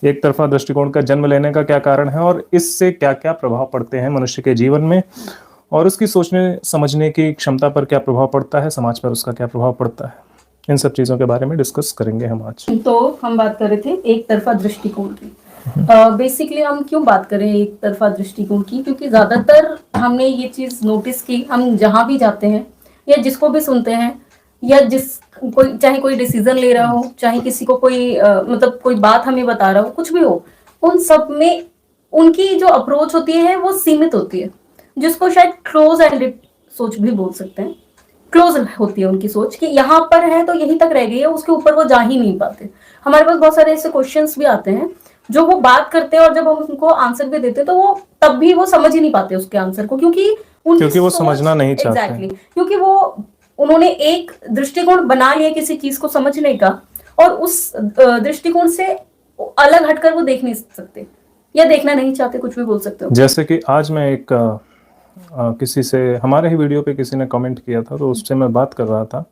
एक तरफा दृष्टिकोण का जन्म लेने का क्या कारण है और इससे क्या क्या प्रभाव पड़ते हैं मनुष्य के जीवन में, और उसकी सोचने समझने की क्षमता पर क्या प्रभाव पड़ता है, समाज पर उसका क्या प्रभाव पड़ता है, इन सब चीज़ों के बारे में डिस्कस करेंगे हम आज। तो हम बात कर रहे थे एक तरफा दृष्टिकोण की। बेसिकली हम क्यों बात करें एक तरफा दृष्टिकोण की, क्योंकि ज्यादातर हमने ये चीज नोटिस की, हम जहां भी जाते हैं या जिसको भी सुनते हैं या कोई चाहे कोई डिसीजन ले रहा हो, चाहे किसी को कोई मतलब कोई बात हमें बता रहा हो, कुछ भी हो, उन सब में उनकी जो अप्रोच होती है वो सीमित होती है, जिसको शायद क्लोज एंडेड सोच भी बोल सकते हैं। क्लोज होती है उनकी सोच कि यहाँ पर है तो यहीं तक रह गई है, उसके ऊपर वो जा ही नहीं पाते। हमारे पास बहुत सारे ऐसे क्वेश्चंस भी आते हैं जो वो बात करते हैं और जब हम उनको आंसर भी देते हैं तो वो तब भी वो समझ ही नहीं पाते उसके आंसर को, क्योंकि वो समझना नहीं चाहते। एग्जैक्टली, क्योंकि वो उन्होंने एक दृष्टिकोण बना लिया किसी चीज को समझने का, और उस दृष्टिकोण से अलग हटकर वो देख नहीं सकते या देखना नहीं चाहते, कुछ भी बोल सकते हो। जैसे कि आज मैं एक किसी से, हमारे ही वीडियो पे किसी ने कमेंट किया था, तो उससे मैं बात कर रहा था,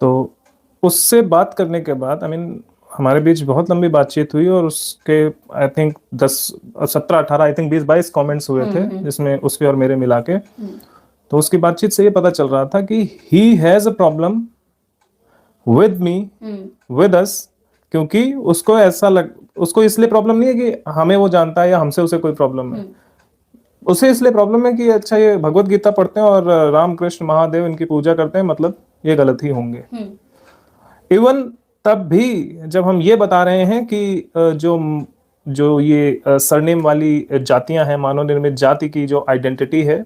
तो उससे बात करने के बाद हमारे बीच बहुत लंबी बातचीत हुई और उसके I think 17-18 I think 20-22 comments हुए थे, जिसमें उसके और मेरे मिला के। तो उसकी बातचीत से ये पता चल रहा था कि he has a problem with me, with us, क्योंकि उसको उसको इसलिए प्रॉब्लम नहीं है कि हमें वो जानता है या हमसे उसे कोई प्रॉब्लम है, उसे इसलिए प्रॉब्लम है कि अच्छा ये भगवत गीता पढ़ते हैं और राम कृष्ण महादेव इनकी पूजा करते हैं, मतलब ये गलत ही होंगे। इवन तब भी जब हम ये बता रहे हैं कि जो ये सरनेम वाली जातियां हैं, मानव निर्मित जाति की जो आइडेंटिटी है,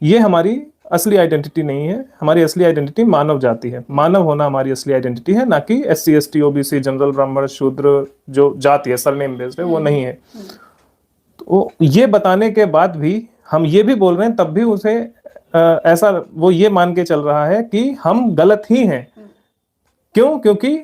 ये हमारी असली आइडेंटिटी नहीं है। हमारी असली आइडेंटिटी मानव जाति है, मानव होना हमारी असली आइडेंटिटी है, ना कि SC ST OBC जनरल ब्राह्मण शूद्र जो जाति है सरनेम बेस्ड है, वो नहीं है। तो ये बताने के बाद भी हम ये भी बोल रहे हैं, तब भी उसे ऐसा वो ये मान के चल रहा है कि हम गलत ही हैं। क्यों? क्योंकि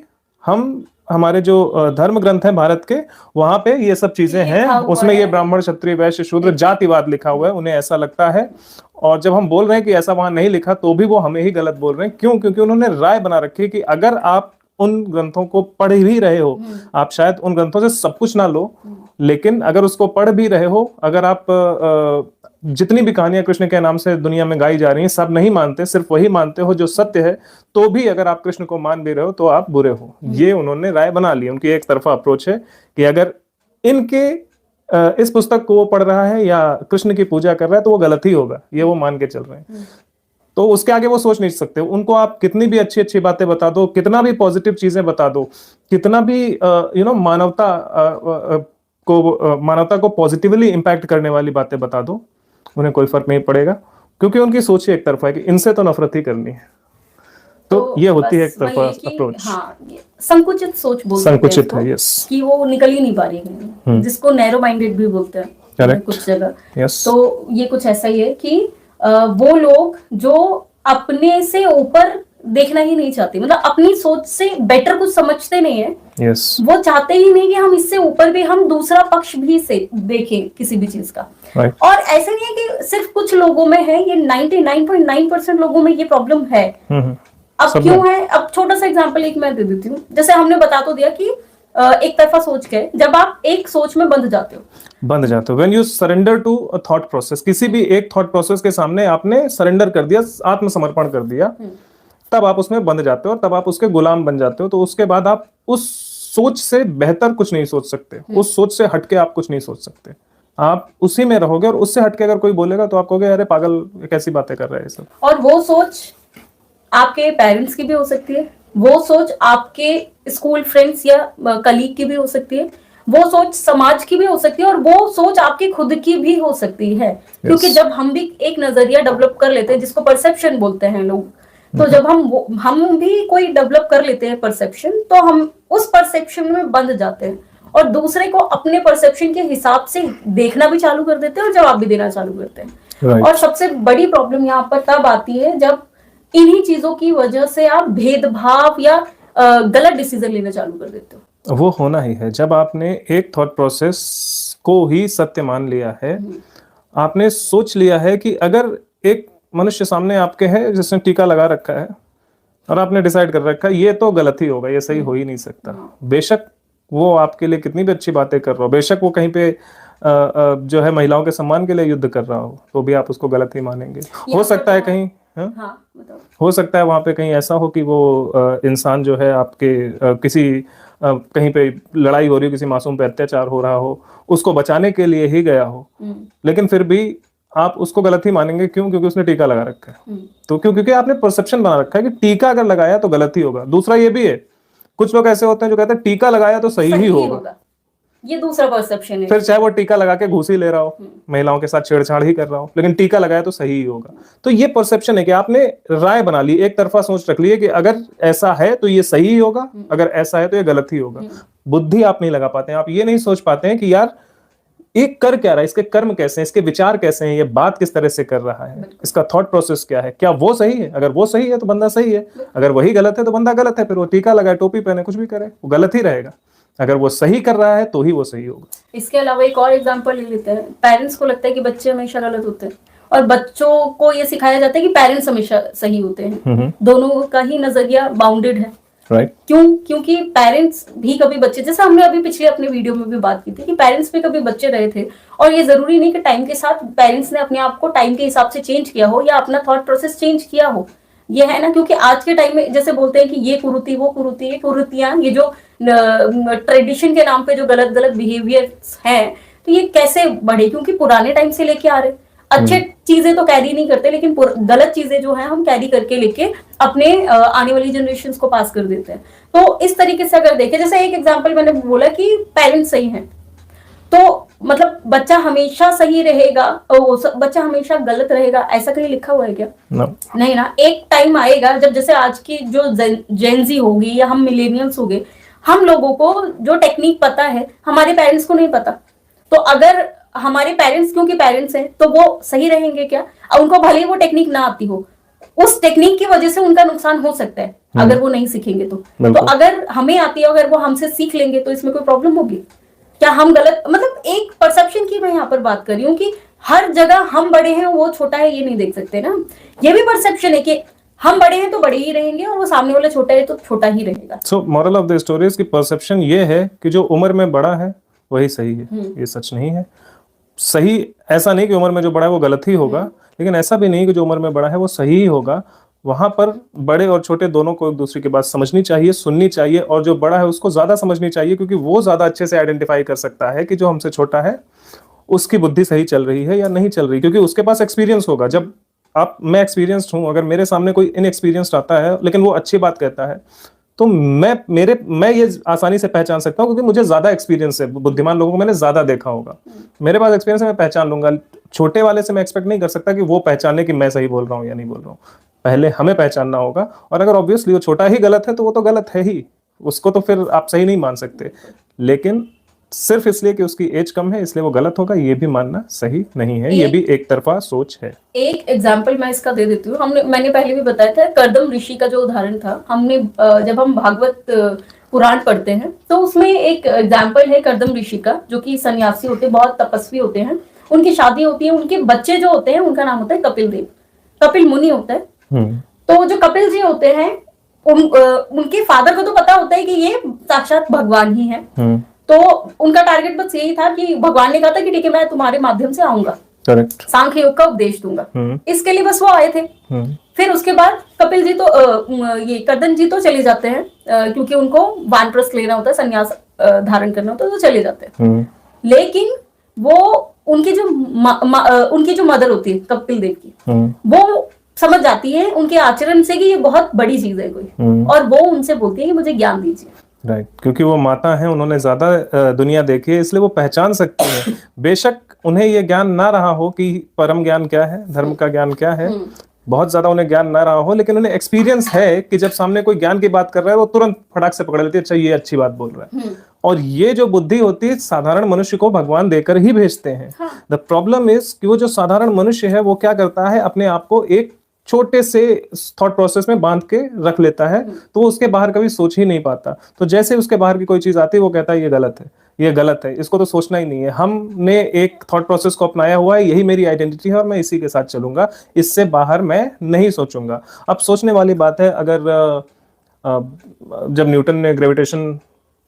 हमारे जो धर्म ग्रंथ हैं भारत के, वहां पे ये सब चीजें हैं, उसमें ये ब्राह्मण क्षत्रिय वैश्य शूद्र जातिवाद लिखा हुआ है, उन्हें ऐसा लगता है। और जब हम बोल रहे हैं कि ऐसा वहां नहीं लिखा, तो भी वो हमें ही गलत बोल रहे हैं। क्यों? क्योंकि उन्होंने राय बना रखी है कि अगर आप उन ग्रंथों को पढ़ भी रहे हो, आप शायद उन ग्रंथों से सब कुछ ना लो, लेकिन अगर उसको पढ़ भी रहे हो, अगर आप जितनी भी कहानियां कृष्ण के नाम से दुनिया में गाई जा रही हैं सब नहीं मानते, सिर्फ वही मानते हो जो सत्य है, तो भी अगर आप कृष्ण को मान भी रहे हो तो आप बुरे हो। ये उन्होंने राय बना ली, उनकी एक तरफा अप्रोच है कि अगर इनके इस पुस्तक को वो पढ़ रहा है या कृष्ण की पूजा कर रहा है तो वो गलत ही होगा, ये वो मान के चल रहे हैं। तो उसके आगे वो सोच नहीं सकते। उनको आप कितनी भी अच्छी अच्छी बातें बता दो, कितना भी पॉजिटिव चीजें बता दो, कितना भी मानवता को पॉजिटिवली इंपैक्ट करने वाली बातें बता दो, उन्हें कोई फर्क नहीं पड़ेगा, क्योंकि उनकी सोच ही एक तरफा है कि इनसे तो नफरत ही करनी है। तो ये होती है एक तरफा अप्रोच। हाँ, संकुचित सोच बोलते हैं, संकुचित है, यस, कि वो निकल ही नहीं पा रही है, जिसको नैरो माइंडेड भी बोलते हैं कुछ जगह। यस। तो ये कुछ ऐसा ही है कि वो लोग जो अपने से ऊपर देखना ही नहीं चाहते, मतलब अपनी सोच से बेटर कुछ समझते नहीं है। yes. वो चाहते ही नहीं कि हम इससे ऊपर भी हम दूसरा पक्ष भी से देखें किसी भी चीज का। right. और ऐसे नहीं है कि सिर्फ कुछ लोगों में है, ये 99.9% लोगों में ये प्रॉब्लम है। अब क्यों है? अब छोटा सा एग्जांपल एक मैं दे देती हूँ। जैसे हमने बता तो दिया कि एक तरफा सोच के जब आप एक सोच में बंध जाते हो, when you surrender to a thought process, किसी भी एक थॉट प्रोसेस के सामने आपने सरेंडर कर दिया, आत्मसमर्पण कर दिया, तब आप उसमें बंध जाते हो, तब आप उसके गुलाम बन जाते हो। तो उसके बाद आप उस सोच से बेहतर कुछ नहीं सोच सकते, उस सोच से हटके आप कुछ नहीं सोच सकते, आप उसी में रहोगे। और उससे हटके अगर कोई बोलेगा तो आप कहोगे अरे पागल, कैसी बातें कर रहे हैं सब। और वो सोच आपके पेरेंट्स की भी हो सकती है, वो सोच आपके स्कूल फ्रेंड्स या कलीग की भी हो सकती है, वो सोच समाज की भी हो सकती है, और वो सोच आपकी खुद की भी हो सकती है। क्योंकि जब हम भी एक नजरिया डेवलप कर लेते हैं, जिसको परसेप्शन बोलते हैं लोग, तो जब हम भी कोई डेवलप कर लेते हैं परसेप्शन, तो हम उस परसेप्शन में बंध जाते हैं और दूसरे को अपने परसेप्शन के हिसाब से देखना भी चालू कर देते हैं और जवाब भी देना चालू करते हैं। और सबसे बड़ी प्रॉब्लम यहाँ पर तब आती है जब इन्हीं चीजों की वजह से आप भेदभाव या गलत डिसीजन लेना चालू कर देते हो। वो होना ही है जब आपने एक थॉट प्रोसेस को ही सत्य मान लिया है, आपने सोच लिया है कि अगर एक मनुष्य सामने आपके है जिसने टीका लगा रखा है और आपने डिसाइड कर रखा है ये तो गलत ही होगा, ये सही हो ही नहीं सकता। बेशक वो आपके लिए कितनी भी अच्छी बातें कर रहा हो, बेशक वो कहीं पे जो है महिलाओं के सम्मान के लिए युद्ध कर रहा हो, तो भी आप उसको गलत ही मानेंगे। हो सकता है कहीं, हाँ बताओ। हो सकता है वहां पे कहीं ऐसा हो कि वो इंसान जो है आपके किसी कहीं पे लड़ाई हो रही हो, किसी मासूम पे अत्याचार हो रहा हो, उसको बचाने के लिए ही गया हो, लेकिन फिर भी आप उसको गलत ही मानेंगे। क्यों? क्योंकि उसने टीका लगा रखा है। तो क्योंकि आपने परसेप्शन बना रखा है कि टीका अगर लगाया तो गलत ही होगा। दूसरा ये भी है, कुछ लोग ऐसे होते हैं जो कहते हैं टीका लगाया तो सही ही होगा। ये दूसरा परसेप्शन है। फिर चाहे वो टीका लगा के घूस ही ले रहा हो, महिलाओं के साथ छेड़छाड़ ही कर रहा हो, लेकिन टीका लगाया तो सही ही होगा। तो ये परसेप्शन है कि आपने राय बना ली, एक तरफा सोच रख ली है कि अगर ऐसा है तो ये सही ही होगा, अगर ऐसा है तो ये गलत ही होगा। बुद्धि आप नहीं लगा पाते हैं, आप ये नहीं सोच पाते हैं कि यार एक कर क्या रहा है, इसके कर्म कैसे हैं, इसके विचार कैसे हैं, ये बात किस तरह से कर रहा है, इसका थॉट प्रोसेस क्या है, क्या वो सही है? अगर वो सही है तो बंदा सही है, अगर वही गलत है तो बंदा गलत है। फिर वो टीका लगाए, टोपी पहने, कुछ भी करे, वो गलत ही रहेगा। अगर वो सही कर रहा है तो ही वो सही होगा। इसके अलावा एक और एग्जांपल ले लेते हैं। पेरेंट्स को लगता है कि बच्चे हमेशा गलत होते हैं, और बच्चों को ये सिखाया जाता है कि पेरेंट्स हमेशा सही होते हैं। दोनों का ही नजरिया बाउंडेड है। राइट। क्योंकि पेरेंट्स भी कभी बच्चे, जैसे हमने अभी पिछले अपने वीडियो में भी बात की थी कि पेरेंट्स भी कभी बच्चे रहे थे, और ये जरूरी नहीं कि टाइम के साथ पेरेंट्स ने अपने आप को टाइम के हिसाब से चेंज किया हो या अपना थॉट प्रोसेस चेंज किया हो। ये है ना, क्योंकि आज के टाइम में जैसे बोलते हैं कि ये कुरीति, वो कुरीति, ये कुरीतियां, ये जो ट्रेडिशन के नाम पे जो गलत गलत बिहेवियर है, तो ये कैसे बढ़े? क्योंकि पुराने टाइम से लेके आ रहे, अच्छे चीजें तो कैरी नहीं करते, लेकिन गलत चीजें जो है हम कैरी करके लेके अपने आने वाली जनरेशन को पास कर देते हैं। तो इस तरीके से अगर देखें, जैसे एक एग्जांपल मैंने बोला कि पेरेंट्स सही हैं, तो मतलब बच्चा हमेशा सही रहेगा, बच्चा हमेशा गलत रहेगा, ऐसा कहीं लिखा हुआ है क्या? नहीं ना। एक टाइम आएगा जब, जैसे आज की जो जेनजी होगी या हम मिलेनियल्स हो गए, हम लोगों को जो टेक्निक पता है हमारे पेरेंट्स को नहीं पता। तो अगर हमारे पेरेंट्स, क्योंकि पेरेंट्स हैं, तो वो सही रहेंगे क्या? उनको भले ही वो टेक्निक ना आती हो, उस टेक्निक की वजह से उनका नुकसान हो सकता है अगर वो नहीं सीखेंगे तो अगर हमें आती है, अगर वो हमसे सीख लेंगे तो इसमें कोई प्रॉब्लम होगी क्या? हम गलत, मतलब एक परसेप्शन की मैं यहाँ पर बात कर रही हूँ कि हर जगह हम बड़े हैं वो छोटा है, ये नहीं देख सकते ना। ये भी परसेप्शन है कि हम बड़े हैं तो बड़े ही रहेंगे, और वो सामने वाला छोटा है तो छोटा ही रहेगा। So moral of the story की परसेप्शन ये है कि जो उम्र में बड़ा है वही सही है। ये सच नहीं है। सही ऐसा नहीं कि उम्र में जो बड़ा है वो गलत ही होगा, लेकिन ऐसा भी नहीं कि जो उम्र में बड़ा है वो सही ही होगा। वहां पर बड़े और छोटे दोनों को एक दूसरे की बात समझनी चाहिए, सुननी चाहिए, और जो बड़ा है उसको ज्यादा समझनी चाहिए, क्योंकि वो ज्यादा अच्छे से आइडेंटिफाई कर सकता है कि जो हमसे छोटा है उसकी बुद्धि सही चल रही है या नहीं चल रही, क्योंकि उसके पास एक्सपीरियंस होगा। जब मैं एक्सपीरियंस्ड हूं, अगर मेरे सामने कोई इनएक्सपीरियंस्ड आता है लेकिन वो अच्छी बात कहता है, तो मैं ये आसानी से पहचान सकता हूँ, क्योंकि मुझे ज्यादा एक्सपीरियंस है। बुद्धिमान लोगों को मैंने ज्यादा देखा होगा, मेरे पास एक्सपीरियंस है, मैं पहचान लूंगा। छोटे वाले से मैं एक्सपेक्ट नहीं कर सकता कि वो पहचाने कि मैं सही बोल रहा हूँ या नहीं बोल रहा हूँ। पहले हमें पहचानना होगा, और अगर ऑब्वियसली वो छोटा ही गलत है तो वो तो गलत है ही, उसको तो फिर आप सही नहीं मान सकते। लेकिन सिर्फ इसलिए कि उसकी एज कम है इसलिए वो गलत होगा, ये भी मानना सही नहीं है। ये भी एक तरफा सोच है। एक एग्जाम्पल मैं इसका दे देती हूँ। मैंने पहले भी बताया था, कर्दम ऋषि का जो उदाहरण था, हमने जब हम भागवत पुराण पढ़ते हैं तो उसमें एक एग्जाम्पल है कर्दम ऋषि का, जो कि सन्यासी होते हैं, बहुत तपस्वी होते हैं। उनकी शादी होती है, उनके बच्चे जो होते हैं उनका नाम होता है कपिल देव, कपिल मुनि होता है। तो जो कपिल जी होते हैं, उनके फादर को तो पता होता है कि ये साक्षात भगवान ही है। तो उनका टारगेट बस यही था कि भगवान ने कहा था कि ठीक है, मैं तुम्हारे माध्यम से आऊंगा, करेक्ट, सांख्य योग का उपदेश दूंगा। इसके लिए बस वो आए थे। फिर उसके बाद कपिल जी तो ये कर्दम जी तो चले जाते हैं, क्योंकि उनको वानप्रस्थ लेना होता है, संन्यास धारण करना होता है, तो चले जाते हैं। लेकिन वो उनकी जो मदर होती है कपिल देव की, वो समझ जाती है उनके आचरण से कि ये बहुत बड़ी चीज है कोई, और वो उनसे बोलती है कि मुझे ज्ञान दीजिए। राइट, क्योंकि वो माता है, उन्होंने ज्यादा दुनिया देखी है, इसलिए वो पहचान सकती है। बेशक उन्हें ये ज्ञान ना रहा हो कि परम ज्ञान क्या है, धर्म का ज्ञान क्या है, बहुत ज्यादा उन्हें ज्ञान ना रहा हो, लेकिन उन्हें एक्सपीरियंस है कि जब सामने कोई ज्ञान की बात कर रहा है वो तुरंत फटाक से पकड़ लेती है, अच्छा ये अच्छी बात बोल रहा है। और ये जो बुद्धि होती है साधारण मनुष्य को भगवान देकर ही भेजते हैं। द प्रॉब्लम इज कि वो जो साधारण मनुष्य है वो क्या करता है, अपने आप को एक छोटे से थॉट प्रोसेस में बांध के रख लेता है, तो वो उसके बाहर कभी सोच ही नहीं पाता। तो जैसे उसके बाहर की कोई चीज आती है वो कहता है ये गलत है, ये गलत है, इसको तो सोचना ही नहीं है। हमने एक थॉट प्रोसेस को अपनाया हुआ है, यही मेरी आइडेंटिटी है और मैं इसी के साथ चलूंगा, इससे बाहर मैं नहीं सोचूंगा। अब सोचने वाली बात है, अगर जब न्यूटन ने ग्रेविटेशन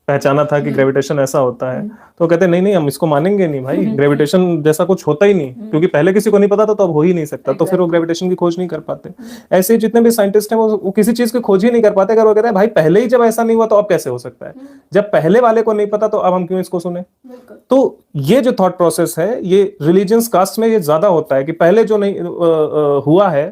पहचाना था कि ग्रेविटेशन ऐसा होता है, तो कहते नहीं नहीं हम इसको मानेंगे नहीं भाई, ग्रेविटेशन जैसा कुछ होता ही नहीं, क्योंकि पहले किसी को नहीं पता था तो अब हो ही नहीं सकता, तो फिर वो ग्रेविटेशन की खोज नहीं कर पाते। ऐसे ही जितने भी साइंटिस्ट हैं वो किसी चीज की खोज ही नहीं कर पाते, अगर वो कहते हैं भाई पहले ही जब ऐसा नहीं हुआ तो अब कैसे हो सकता है, जब पहले वाले को नहीं पता तो अब हम क्यों इसको सुने। तो ये जो थॉट प्रोसेस है ये रिलीजियस कास्ट में ये ज्यादा होता है कि पहले जो नहीं हुआ है,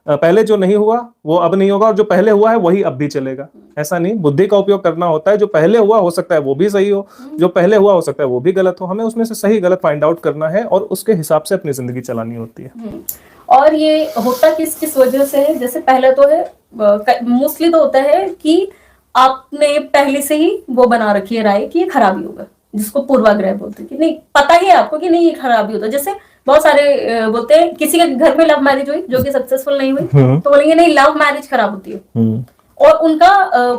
पहले जो नहीं हुआ वो अब नहीं होगा, और जो पहले हुआ है वही अब भी चलेगा। ऐसा नहीं, बुद्धि का उपयोग करना होता है, जो पहले हुआ हो सकता है वो भी सही हो, जो पहले हुआ हो सकता है वो भी गलत हो, हमें उसमें से सही गलत फाइंड आउट करना है और उसके हिसाब से अपनी जिंदगी चलानी होती है। और ये होता किस वजह से है, जैसे पहले तो है मोस्टली तो होता है कि आपने पहले से ही वो बना रखी है राय कि ये खराबी होगा, जिसको पूर्वाग्रह बोलते हैं कि नहीं पता ही है आपको कि नहीं ये खराबी होता है। जैसे बहुत सारे बोलते हैं किसी के घर में लव मैरिज हुई जो कि सक्सेसफुल नहीं हुई तो बोलेंगे नहीं लव मैरिज खराब होती है, और उनका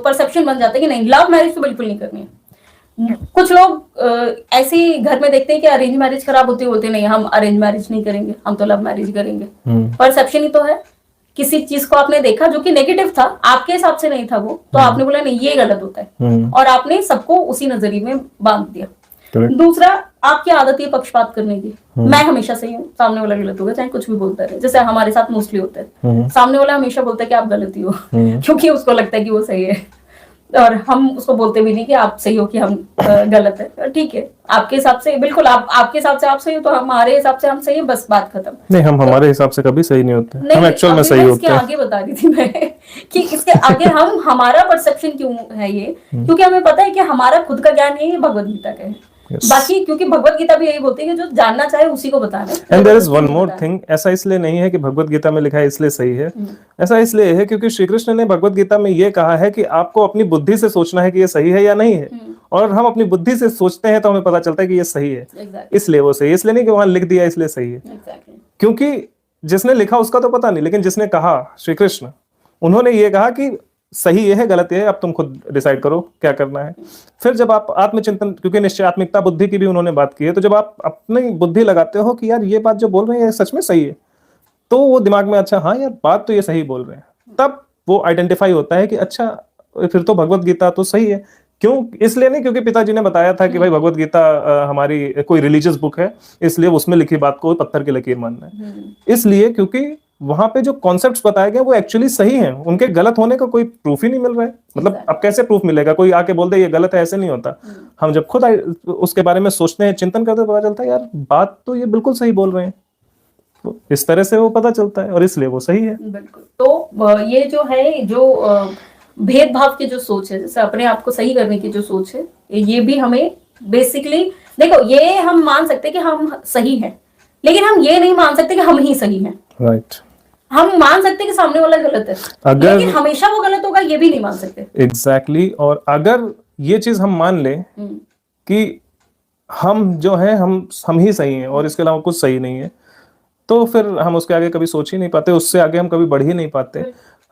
परसेप्शन बन जाता है कि नहीं लव मैरिज तो बिल्कुल नहीं करनी है। कुछ लोग ऐसे ही घर में देखते हैं कि अरेंज मैरिज खराब होती है, बोलते नहीं हम अरेंज मैरिज नहीं करेंगे, हम तो लव मैरिज करेंगे। परसेप्शन ही तो है, किसी चीज को आपने देखा जो कि नेगेटिव था, आपके हिसाब से नहीं था वो, तो आपने बोला नहीं ये गलत होता है, और आपने सबको उसी नजरिए में बांध दिया। दूसरा, आपकी आदत है पक्षपात करने की, मैं हमेशा सही हूँ, सामने वाला गलत होगा, चाहे कुछ भी बोलता रहे। जैसे हमारे साथ मोस्टली होता है, सामने वाला हमेशा बोलता है कि आप गलत ही हो, क्योंकि उसको लगता है कि वो सही है, और हम उसको बोलते भी नहीं कि आप सही हो कि हम गलत है। ठीक है, आपके हिसाब से बिल्कुल आपके हिसाब से आप सही हो, तो हमारे हिसाब से हम सही है, बस बात खत्म। नहीं, हम हमारे हिसाब से कभी सही नहीं होते, हम एक्चुअल में सही होते हैं। आगे बता रही थी मैं कि इसके आगे हमारा परसेप्शन क्यों है ये, क्योंकि हमें पता है कि हमारा खुद का ज्ञान ये भगवद गीता का है। बाकी क्योंकि भगवत गीता भी यही बोलती है कि जो जानना चाहे उसी को बताना। And there is one more thing, ऐसा इसलिए नहीं है कि भगवत गीता में लिखा है इसलिए सही है, ऐसा इसलिए है क्योंकि श्री कृष्ण ने भगवत गीता में ये कहा है कि आपको अपनी बुद्धि से सोचना है कि ये सही है या नहीं है, और हम अपनी बुद्धि से सोचते हैं तो हमें पता चलता है कि ये सही है, इसलिए वो सही है, इसलिए नहीं कि वहां लिख दिया इसलिए सही है। क्योंकि जिसने लिखा उसका तो पता नहीं, लेकिन जिसने कहा श्री कृष्ण, उन्होंने ये कहा कि सही ये है गलत ये है, अब तुम खुद डिसाइड करो क्या करना है। फिर जब आप आत्मचिंतन, क्योंकि निश्चयात्मिकता बुद्धि की भी उन्होंने बात की है, तो जब आप अपनी बुद्धि लगाते हो कि यार ये बात जो बोल रहे हैं ये सच में सही है, तो वो दिमाग में अच्छा हाँ यार बात तो ये सही बोल रहे हैं, तब वो आइडेंटिफाई होता है कि अच्छा फिर तो भगवत गीता तो सही है। क्यों? इसलिए नहीं क्योंकि पिताजी ने बताया था कि भाई भगवत गीता हमारी कोई रिलीजियस बुक है इसलिए उसमें लिखी बात को पत्थर की लकीर मानना है, इसलिए क्योंकि वहां पे जो कॉन्सेप्ट्स बताए गए वो एक्चुअली सही हैं, उनके गलत होने का कोई प्रूफ ही नहीं मिल रहा है। मतलब अब कैसे प्रूफ मिलेगा, कोई आके बोल दे ये गलत है, ऐसे नहीं होता। हम जब खुद उसके बारे में सोचते हैं, चिंतन करते हैं, पता चलता है यार बात तो ये बिल्कुल सही बोल रहे हैं, तो इस तरह से वो पता चलता है और इसलिए वो सही है। बिल्कुल। तो ये जो है जो भेदभाव की जो सोच है, जैसे अपने आप को सही करने की जो सोच है, ये भी हमें बेसिकली देखो, ये हम मान सकते हैं कि हम सही हैं, लेकिन हम ये नहीं मान सकते कि हम ही सही हैं। राइट। हम मान सकते हैं कि सामने वाला गलत है, लेकिन हमेशा वो गलत होगा ये भी नहीं मान सकते। एग्जैक्टली। और अगर ये चीज हम मान ले कि हम जो है हम ही सही हैं और इसके अलावा कुछ सही नहीं है, तो फिर हम उसके आगे कभी सोच ही नहीं पाते, उससे आगे हम कभी बढ़ ही नहीं पाते।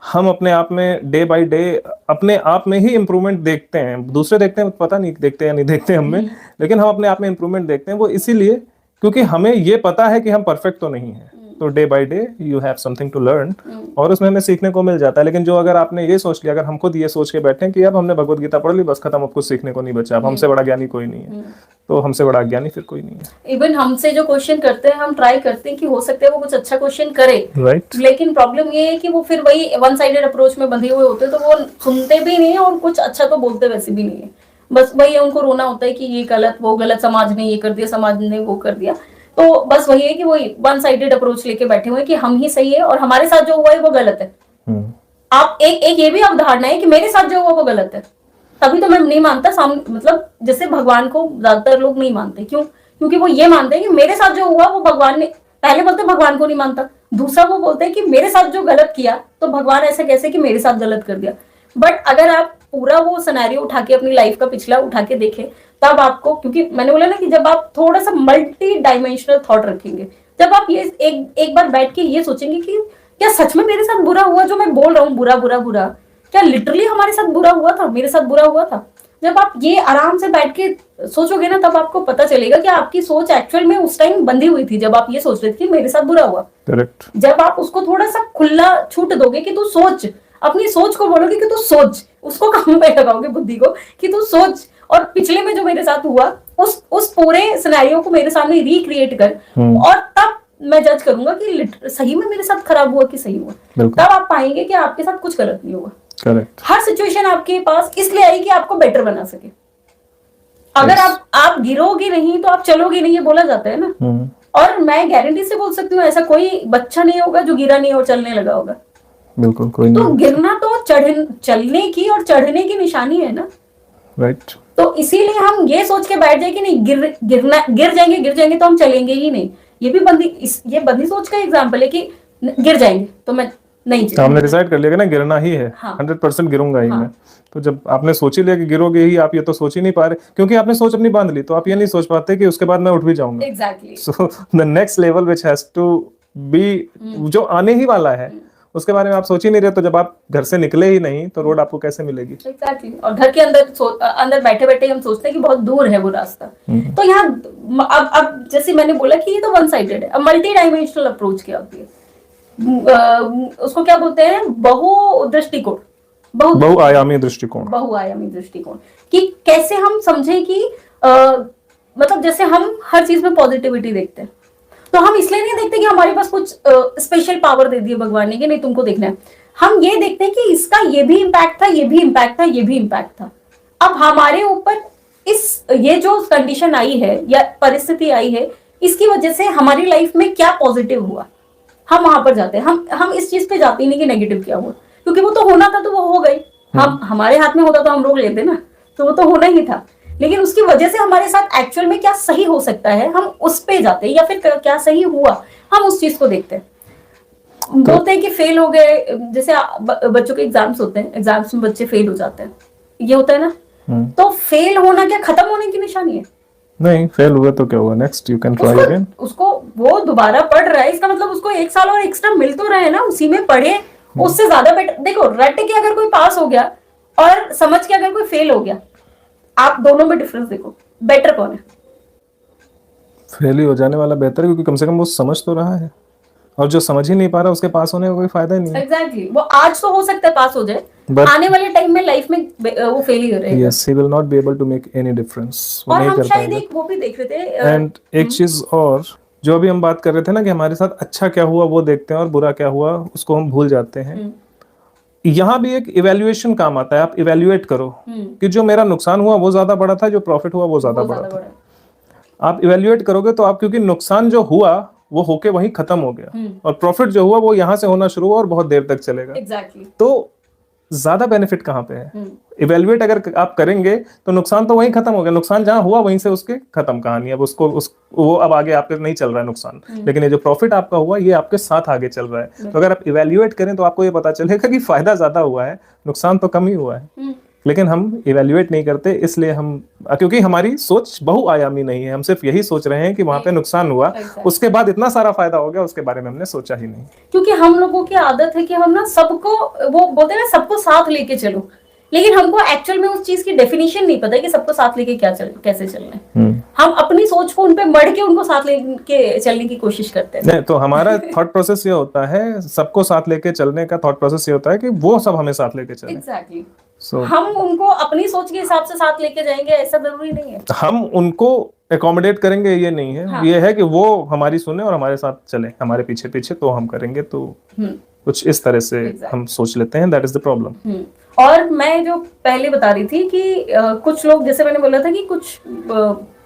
हम अपने आप में डे बाय डे अपने आप में ही इम्प्रूवमेंट देखते हैं, दूसरे देखते हैं पता नहीं देखते या नहीं देखते हमें, लेकिन हम अपने आप में इम्प्रूवमेंट देखते हैं। वो इसीलिए क्योंकि हमें ये पता है कि हम परफेक्ट तो नहीं है, तो day by day you have something to learn, और उसमें हमें सीखने को मिल जाता है। लेकिन जो अगर आपने ये सोच लिया, अगर हम खुद ये सोच के बैठे कि अब हमने भगवत गीता पढ़ ली बस खत्म, अब कुछ सीखने को नहीं बचा, अब हमसे बड़ा ज्ञानी कोई नहीं है, तो हमसे बड़ा अज्ञानी फिर कोई नहीं है। इवन हमसे जो क्वेश्चन करते हैं, हम ट्राई करते हैं कि हो सकता है वो कुछ अच्छा क्वेश्चन करे, राइट। लेकिन प्रॉब्लम ये है कि वो फिर वही वन साइडेड अप्रोच में बंधे हुए होते हैं, तो वो सुनते भी नहीं है और कुछ अच्छा तो बोलते वैसे भी नहीं है। बस वही उनको रोना होता है कि ये गलत वो गलत, समाज ने ये कर दिया, समाज ने वो कर दिया। तो बस वही है कि वही वन साइडेड अप्रोच लेके बैठे हुए कि हम ही सही है और हमारे साथ जो हुआ है वो गलत है। आप एक ये भी अवधारणा है कि मेरे साथ जो हुआ वो गलत है, तभी तो मैं नहीं मानता सामने, मतलब जैसे भगवान को ज्यादातर लोग नहीं मानते, क्यों? क्योंकि वो ये मानते हैं कि मेरे साथ जो हुआ वो भगवान ने, पहले बोलते भगवान को नहीं मानता, दूसरा वो बोलते हैं कि मेरे साथ जो गलत किया तो भगवान ऐसे कैसे कि मेरे साथ गलत कर दिया। बट अगर आप पूरा वो सिनेरियो उठा के अपनी लाइफ का पिछला उठा के देखें, तब आपको, क्योंकि मैंने बोला ना कि जब आप थोड़ा सा मल्टी डायमेंशनल थॉट रखेंगे, जब आप ये एक बार बैठ के ये सोचेंगे कि क्या सच में मेरे साथ बुरा हुआ, जो मैं बोल रहा हूँ बुरा बुरा बुरा, क्या लिटरली हमारे साथ बुरा हुआ था, मेरे साथ बुरा हुआ था? जब आप ये आराम से बैठ के सोचोगे ना, तब आपको पता चलेगा कि आपकी सोच एक्चुअल में उस टाइम बंधी हुई थी, जब आप ये सोच रहे थे कि मेरे साथ बुरा हुआ। करेक्ट। जब आप उसको थोड़ा सा खुला छूट दोगे कि तू सोच, अपनी सोच को बोलोगे कि तू सोच, उसको काम पे लगाओगे बुद्धि को कि तू सोच, और पिछले में जो मेरे साथ हुआ उस पूरे सिनेरियो को मेरे सामने रिक्रिएट कर, और तब मैं जज करूंगा कि सही में मेरे साथ खराब हुआ कि सही हुआ। तब आप पाएंगे कि आपके साथ कुछ गलत नहीं हुआ। करेक्ट। हर सिचुएशन आपके पास इसलिए आई कि आपको बेटर बना सके। अगर आप गिरोगे नहीं तो आप चलोगे नहीं, ये बोला जाता है ना। और मैं गारंटी से बोल सकती हूँ ऐसा कोई बच्चा नहीं होगा जो गिरा नहीं और चलने लगा होगा। बिल्कुल कोई नहीं। तो गिरना तो चलने की और चढ़ने की निशानी है ना। राइट। तो इसीलिए हम ये सोच के बैठ जाए कि नहीं गिर जाएंगे तो हम चलेंगे ही नहीं। ये भी बंदी सोच का एग्जाम्पल है कि गिर जाएंगे तो मैं नहीं तो हमने डिसाइड कर लिया कि ना गिरना ही है। हाँ। 100% गिरूंगा ही मैं। तो जब आपने सोच ही लिया कि गिरोगे ही, आप ये तो सोच ही नहीं पा रहे क्योंकि आपने सोच अपनी बांध ली, तो आप ये नहीं सोच पाते कि उसके बाद मैं उठ भी जाऊंगा। Exactly. So the next level which has to be, जो आने ही वाला है उसके बारे में आप सोच ही नहीं रहे, तो जब आप घर से निकले ही नहीं तो रोड आपको कैसे मिलेगी। एग्जैक्टली। और घर के अंदर बैठे बैठे हम सोचते हैं कि बहुत दूर है वो रास्ता। तो यहाँ अब जैसे मैंने बोला कि ये तो वन साइडेड है। अब मल्टी डायमेंशनल अप्रोच क्या होती है, उसको क्या बोलते हैं, बहुआयामी दृष्टिकोण, कि कैसे हम समझें कि मतलब जैसे हम हर चीज में पॉजिटिविटी देखते हैं, तो हम इसलिए नहीं देखते कि हमारे पास कुछ स्पेशल पावर दे दी है भगवान ने कि नहीं तुमको देखना है। हम ये देखते हैं कि इसका ये भी इम्पैक्ट था, ये भी इम्पैक्ट था, ये भी इम्पैक्ट था। अब हमारे ऊपर ये जो कंडीशन आई है या परिस्थिति आई है, इसकी वजह से हमारी लाइफ में क्या पॉजिटिव हुआ, हम वहां पर जाते हैं। हम इस चीज पे जाते ही नहीं कि नेगेटिव क्या हुआ, क्योंकि वो तो होना था तो वो हो गई। हम हमारे हाथ में होता तो हम रोक लेते ना, तो वो तो होना ही था। लेकिन उसकी वजह से हमारे साथ एक्चुअल में क्या सही हो सकता है, हम उस पे जाते हैं, या फिर क्या सही हुआ हम उस चीज को देखते हैं। बोलते हैं कि फेल हो गए, जैसे बच्चों के एग्जाम्स होते हैं, एग्जाम्स में बच्चे फेल हो जाते हैं, ये होता है ना। तो फेल होना क्या खत्म होने की निशानी है? नहीं, फेल हुआ तो क्या हुआ, next you can try again. उसको वो दोबारा पढ़ रहा है, इसका मतलब उसको 1 साल और एक्स्ट्रा मिल तो रहा है ना, उसी में पढ़े, उससे ज्यादा बेटर। देखो रट के अगर कोई पास हो गया और समझ के अगर कोई फेल हो गया, आप दोनों में डिफरेंस देखो, बेटर कौन है? फेल ही हो जाने वाला बेहतर है, क्योंकि कम से कम वो समझ तो रहा है, और जो समझ ही नहीं पा रहा उसके पास होने का कोई फायदा ही नहीं है। एग्जैक्टली। वो आज तो हो सकता है पास हो जाए, आने वाले टाइम में लाइफ में वो फेल ही हो रहेगा। Yes, he will not be able to make any difference. और हम शायद एक वो भी देख रहे थे। एंड एक चीज और, जो अभी हम बात कर रहे थे ना कि हमारे साथ अच्छा क्या हुआ वो देखते हैं और बुरा क्या हुआ उसको हम भूल जाते हैं। यहाँ भी एक इवेल्युएशन काम आता है। आप इवेल्युएट करो कि जो मेरा नुकसान हुआ वो ज्यादा बड़ा था, जो प्रॉफिट हुआ वो ज्यादा बड़ा था। आप इवेल्युएट करोगे तो आप, क्योंकि नुकसान जो हुआ वो होके वहीं खत्म हो गया, और प्रॉफिट जो हुआ वो यहाँ से होना शुरू हुआ और बहुत देर तक चलेगा। Exactly. तो ज्यादा बेनिफिट कहाँ पे है? इवेल्युएट अगर आप करेंगे तो नुकसान तो वहीं खत्म हो गया, नुकसान जहां हुआ वहीं से उसके खत्म कहानी। अब वो अब आगे आपके नहीं चल रहा है नुकसान, लेकिन ये जो प्रॉफिट आपका हुआ ये आपके साथ आगे चल रहा है। तो अगर आप इवेल्युएट करें तो आपको ये पता चलेगा कि फायदा ज्यादा हुआ है, नुकसान तो कम ही हुआ है। लेकिन हम इवेल्युएट नहीं करते, इसलिए हम, क्योंकि हमारी सोच बहुआयामी नहीं है। हम सिर्फ यही सोच रहे हैं कि वहां पे नुकसान हुआ, उसके बाद इतना सारा फायदा हो गया, उसके बारे में हमने सोचा ही नहीं। क्योंकि हम लोगों की आदत है कि हम ना सबको, वो बोलते हैं ना सबको साथ लेके चलो, लेकिन हमको एक्चुअल में उस चीज की डेफिनेशन नहीं पता है कि सबको साथ लेके कैसे चलना है। हम अपनी सोच को उन पे मढ़ के उनको साथ लेके चलने की कोशिश करते हैं। नहीं, तो हमारा थॉट प्रोसेस ये होता है, सबको साथ लेके चलने का थॉट प्रोसेस ये होता है कि वो सब हमें साथ लेके चले। एग्जैक्टली। हम उनको अपनी सोच के हिसाब से साथ लेके जाएंगे ऐसा जरूरी नहीं है। हम उनको एकोमोडेट करेंगे ये नहीं है। हाँ। ये है कि वो हमारी सुने और हमारे साथ चले, हमारे पीछे पीछे, तो हम करेंगे। तो कुछ इस तरह से हम सोच लेते हैं, दैट इज द प्रॉब्लम। और मैं जो पहले बता रही थी कि कुछ लोग, जैसे मैंने बोला था कि कुछ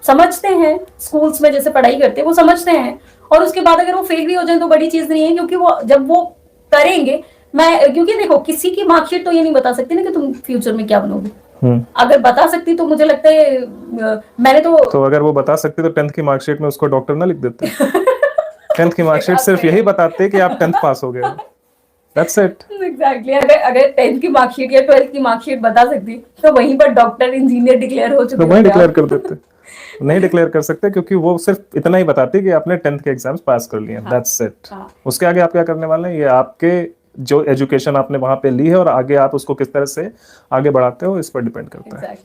समझते हैं, स्कूल्स में जैसे पढ़ाई करते हैं वो समझते हैं, और उसके बाद अगर वो फेल भी हो जाए तो बड़ी चीज नहीं है, क्योंकि वो जब वो करेंगे, क्योंकि देखो किसी की मार्कशीट तो ये नहीं बता सकती ना कि तुम फ्यूचर में क्या बनोगे। अगर बता सकती तो मुझे लगता है मैंने तो अगर वो बता सकती तो 10th की मार्कशीट में उसको डॉक्टर ना लिख देते। 10th की मार्कशीट सिर्फ यही बताते कि आप 10th पास हो गए, दैट्स इट। एग्जैक्टली। अगर 10th की मार्कशीट या 12th की मार्कशीट बता सकती तो वहीं पर डॉक्टर, इंजीनियर डिक्लेयर हो चुके, तो वहीं डिक्लेयर कर देते। नहीं डिक्लेयर कर सकते, क्योंकि वो सिर्फ इतना ही बताती कि आपने 10th के एग्जाम्स पास कर लिए, दैट्स इट। उसके आगे आप क्या करने वाले हैं, ये आपके जो एजुकेशन आपने वहां पे ली है और आगे आप उसको किस तरह से आगे बढ़ाते हो, इस पर डिपेंड करता है।